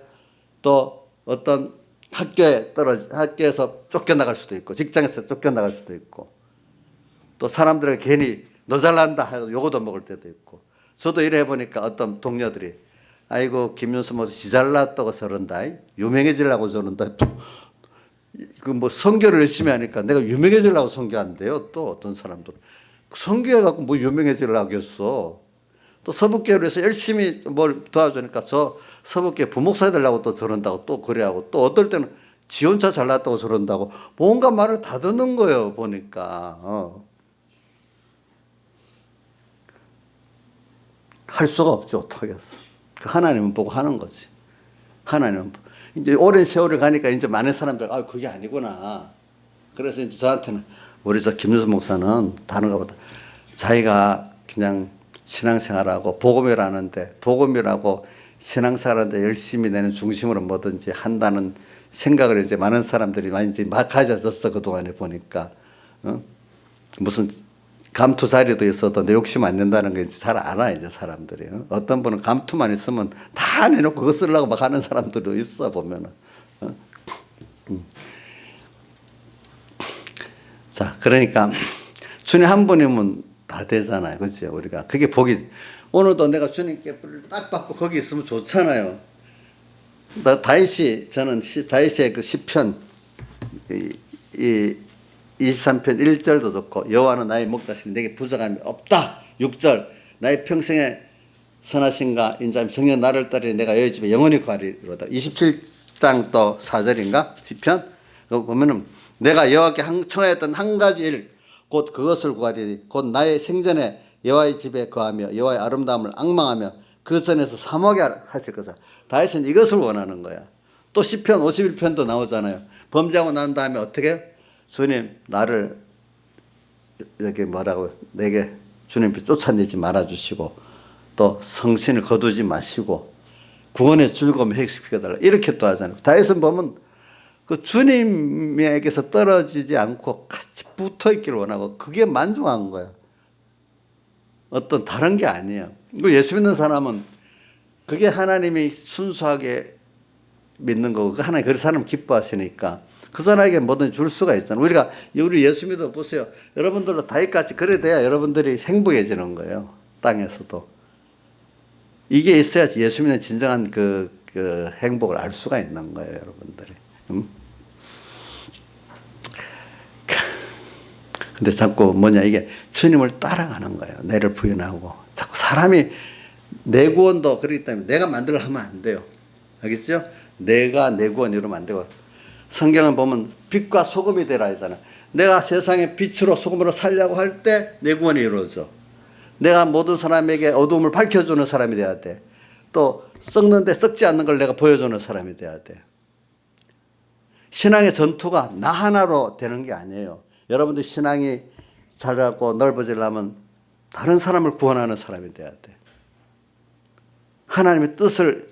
또 어떤 학교에서 쫓겨나갈 수도 있고 직장에서 쫓겨나갈 수도 있고 또 사람들에게 괜히 너 잘난다 하고 요거도 먹을 때도 있고 저도 이래 보니까 어떤 동료들이 아이고 김윤수 뭐 지 잘났다고 저런다 유명해지려고 저런다 또 그 뭐 선교를 열심히 하니까 내가 유명해지려고 선교한대요. 또 어떤 사람들은 선교해갖고 뭐 유명해지려고 하겠어. 또 서북교회에서 열심히 뭘 도와주니까 저 서북교회 부목사 되려고 또 저런다고 또 그래하고 또 어떨 때는 지 혼자 잘났다고 저런다고 뭔가 말을 다 듣는 거예요. 보니까 할 수가 없죠. 어떡하겠어. 하나님은 보고 하는 거지. 하나님은 이제 오랜 세월을 가니까 이제 많은 사람들 그게 아니구나. 그래서 이제 저한테는 우리 저 김윤수 목사는 다른 것보다 자기가 그냥 신앙생활하고 복음이라는데 복음이라고 신앙생활하는데 열심히 내는 중심으로 뭐든지 한다는 생각을 이제 많은 사람들이 많이 이제 막 가져졌어. 그동안에 보니까 무슨 감투 자리도 있어도 내 욕심 안 낸다는 게 잘 알아. 이제 사람들이 어떤 분은 감투만 있으면 다 내놓고 그거 쓰려고 막 하는 사람들도 있어. 보면은 자 그러니까 주님 한 분이면 다 되잖아요. 그렇죠? 우리가. 그게 복이, 오늘도 내가 주님께 불을 딱 받고 거기 있으면 좋잖아요. 저는 다윗의 그 시편, 이 23편 1절도 좋고, 여호와는 나의 목자시니 내게 부족함이 없다. 6절, 나의 평생에 선하신가 인자함 정녕 나를 따르니 내가 여호와의 집에 영원히 거하리로다. 27장 또 4절인가 시편, 그거 보면은 내가 여호와께 청하였던 한 가지 일 곧 그것을 구하리니 곧 나의 생전에 여호와의 집에 거하며 여호와의 아름다움을 앙망하며 그 선에서 사모하게 하실 것이다. 다윗은 이것을 원하는 거야. 또 시편 51편도 나오잖아요. 범죄하고 난 다음에 어떻게 해요? 주님 나를 이렇게 뭐라고 내게 주님께 쫓아내지 말아주시고 또 성신을 거두지 마시고 구원의 즐거움을 회복시켜달라 이렇게 또 하잖아요. 다윗은 보면 그 주님에게서 떨어지지 않고 같이 붙어 있기를 원하고 그게 만족한 거야. 어떤 다른 게 아니에요. 예수 믿는 사람은 그게 하나님이 순수하게 믿는 거고 그 하나님 그 사람 기뻐하시니까 그 사람에게 뭐든 줄 수가 있잖아요. 우리 예수 믿어 보세요. 여러분들도 다윗같이 그래 돼야 여러분들이 행복해지는 거예요. 땅에서도. 이게 있어야지 예수 믿는 진정한 그 행복을 알 수가 있는 거예요, 여러분들이. 근데 자꾸 이게 주님을 따라가는 거예요. 내를 부인하고. 자꾸 사람이 내 구원도 그렇기 때문에 내가 만들어 하면 안 돼요. 알겠죠? 내가 내 구원 이루면 안 되고. 성경을 보면 빛과 소금이 되라 하잖아요. 내가 세상의 빛으로 소금으로 살려고 할 때 내 구원이 이루어져. 내가 모든 사람에게 어두움을 밝혀주는 사람이 돼야 돼. 또 썩는데 썩지 않는 걸 내가 보여주는 사람이 돼야 돼. 신앙의 전투가 나 하나로 되는 게 아니에요. 여러분들 신앙이 자라고 넓어지려면 다른 사람을 구원하는 사람이 돼야 돼. 하나님의 뜻을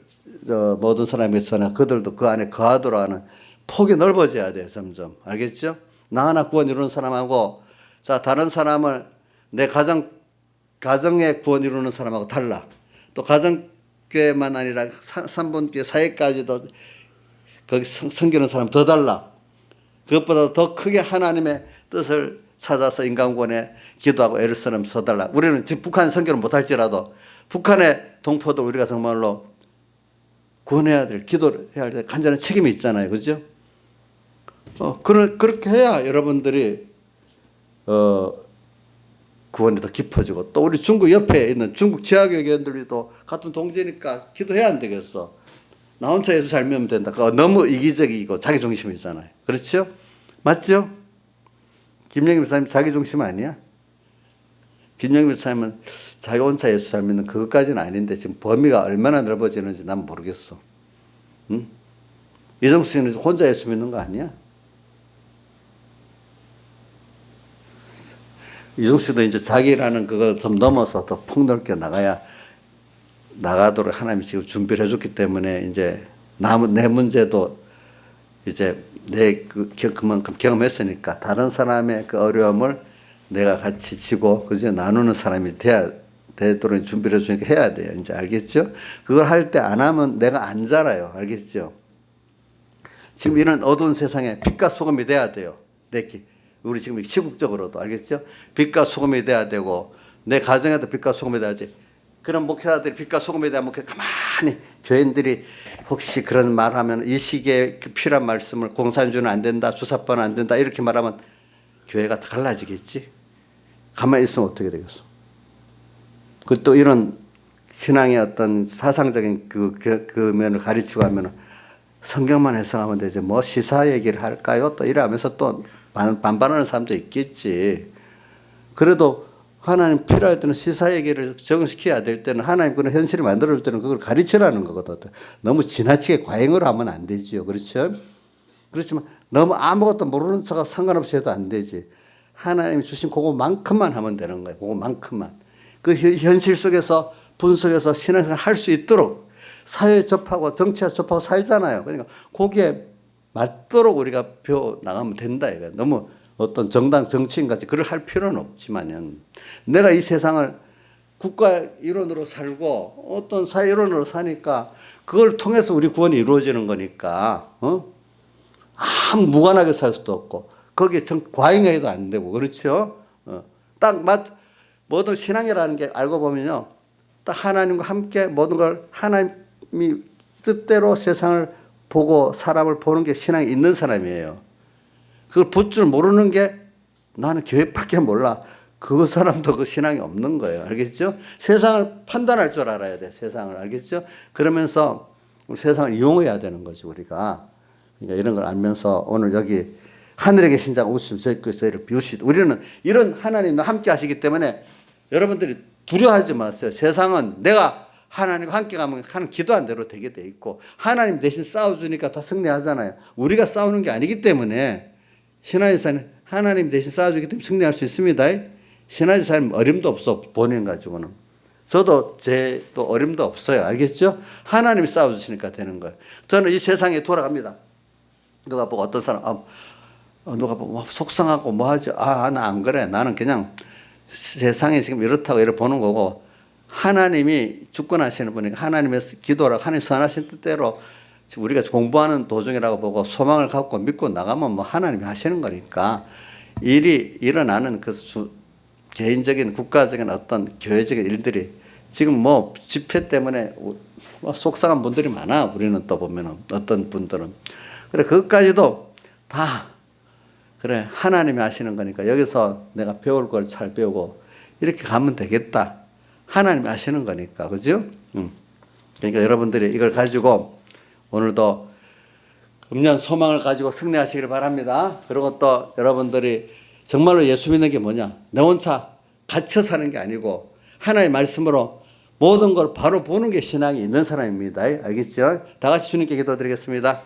모든 사람에게 전하 그들도 그 안에 거하도록 하는 폭이 넓어져야 돼요. 점점. 알겠죠? 나 하나 구원 이루는 사람하고 다른 사람을 내 가정의 구원 이루는 사람하고 달라. 또 가정교회만 아니라 3분교회 사회까지도 거기 섬기는 사람 더 달라. 그것보다 더 크게 하나님의 뜻을 찾아서 인간구원에 기도하고 애를 쓰는 서달라. 우리는 지금 북한 선교를 못할지라도 북한의 동포들 우리가 정말로 구원해야 될, 기도를 해야 될 간절한 책임이 있잖아요. 그죠? 그렇게 해야 여러분들이 구원이 더 깊어지고 또 우리 중국 옆에 있는 중국 지하교회원들도 같은 동지니까 기도해야 안 되겠어. 나 혼자 예수 잘 믿으면 된다. 그거 너무 이기적이고 자기중심이잖아요. 그렇죠? 맞죠? 김영임 목사님 자기중심 아니야? 김영임 목사님은 자기 혼자 예수 잘 믿는 그것까지는 아닌데 지금 범위가 얼마나 넓어지는지 난 모르겠어. 응? 이정수 씨는 혼자 예수 믿는 거 아니야? 이정수 씨도 이제 자기라는 그거 좀 넘어서 더 폭넓게 나가도록 하나님이 지금 준비를 해줬기 때문에 이제 내 문제도 이제 그만큼 경험했으니까 다른 사람의 그 어려움을 내가 같이 지고 그저 나누는 사람이 되도록 준비를 해주니까 해야 돼요. 이제 알겠죠? 그걸 할 때 안 하면 내가 안 자라요. 알겠죠? 지금 이런 어두운 세상에 빛과 소금이 돼야 돼요. 우리 지금 시국적으로도 알겠죠? 빛과 소금이 돼야 되고 내 가정에도 빛과 소금이 돼야지. 그런 목사들이 빛과 소금에 대한 가만히 교인들이 혹시 그런 말하면 이 시기에 필요한 말씀을 공산주는 안 된다, 주사파는 안 된다 이렇게 말하면 교회가 달라지겠지. 가만히 있으면 어떻게 되겠어. 또 이런 신앙의 어떤 사상적인 그 면을 가르치고 하면 성경만 해석하면 되지 뭐 시사 얘기를 할까요? 또 이러면서 또 반발하는 사람도 있겠지. 그래도 하나님 필요할 때는 시사 얘기를 적응시켜야 될 때는 하나님 그런 현실을 만들어줄 때는 그걸 가르치라는 거거든. 너무 지나치게 과잉으로 하면 안 되지요. 그렇죠? 그렇지만 너무 아무것도 모르는 척하고 상관없이 해도 안 되지. 하나님이 주신 그거만큼만 하면 되는 거예요. 그거만큼만. 그 현실 속에서 분석해서 신앙생활 할 수 있도록 사회 접하고 정치와 접하고 살잖아요. 그러니까 거기에 맞도록 우리가 배워 나가면 된다. 이거 너무 어떤 정당 정치인 같이 그걸 할 필요는 없지만은 내가 이 세상을 국가 이론으로 살고 어떤 사회 이론으로 사니까 그걸 통해서 우리 구원이 이루어지는 거니까 아무 무관하게 살 수도 없고 거기에 과잉해도 안 되고 그렇죠? 모든 신앙이라는 게 알고 보면요. 딱 하나님과 함께 모든 걸 하나님이 뜻대로 세상을 보고 사람을 보는 게 신앙이 있는 사람이에요. 그걸 볼 줄 모르는 게 나는 교회밖에 몰라. 그 사람도 그 신앙이 없는 거예요. 알겠죠? 세상을 판단할 줄 알아야 돼. 세상을. 알겠죠? 그러면서 세상을 이용해야 되는 거지, 우리가. 그러니까 이런 걸 알면서 오늘 여기 하늘에 계신 자가 웃으시면 저희를 비우시다. 우리는 이런 하나님과 함께 하시기 때문에 여러분들이 두려워하지 마세요. 세상은 내가 하나님과 함께 가면 하는 기도한 대로 되게 돼 있고 하나님 대신 싸워주니까 다 승리하잖아요. 우리가 싸우는 게 아니기 때문에 신화지사는 하나님 대신 싸워주기 때문에 승리할 수 있습니다. 신화지사는 어림도 없어. 본인 가지고는. 저도 또 어림도 없어요. 알겠죠? 하나님이 싸워주시니까 되는 거예요. 저는 이 세상에 돌아갑니다. 누가 보고 어떤 사람 누가 보고 속상하고 뭐 하지? 나 안 그래. 나는 그냥 세상에 지금 이렇다고 이렇게 보는 거고 하나님이 주권하시는 분이니까 하나님의 기도라고 하나님 선하신 뜻대로 우리가 공부하는 도중이라고 보고 소망을 갖고 믿고 나가면 뭐 하나님이 하시는 거니까 일이 일어나는 그 개인적인 국가적인 어떤 교회적인 일들이 지금 뭐 집회 때문에 속상한 분들이 많아. 우리는 또 보면은 어떤 분들은 그래 그것까지도 다 그래 하나님이 하시는 거니까 여기서 내가 배울 걸 잘 배우고 이렇게 가면 되겠다. 하나님이 하시는 거니까 그죠? 그러니까 여러분들이 이걸 가지고 오늘도 금년 소망을 가지고 승리하시기를 바랍니다. 그리고 또 여러분들이 정말로 예수 믿는 게 뭐냐? 내 혼자 갇혀 사는 게 아니고 하나님의 말씀으로 모든 걸 바로 보는 게 신앙이 있는 사람입니다. 알겠죠? 다 같이 주님께 기도드리겠습니다.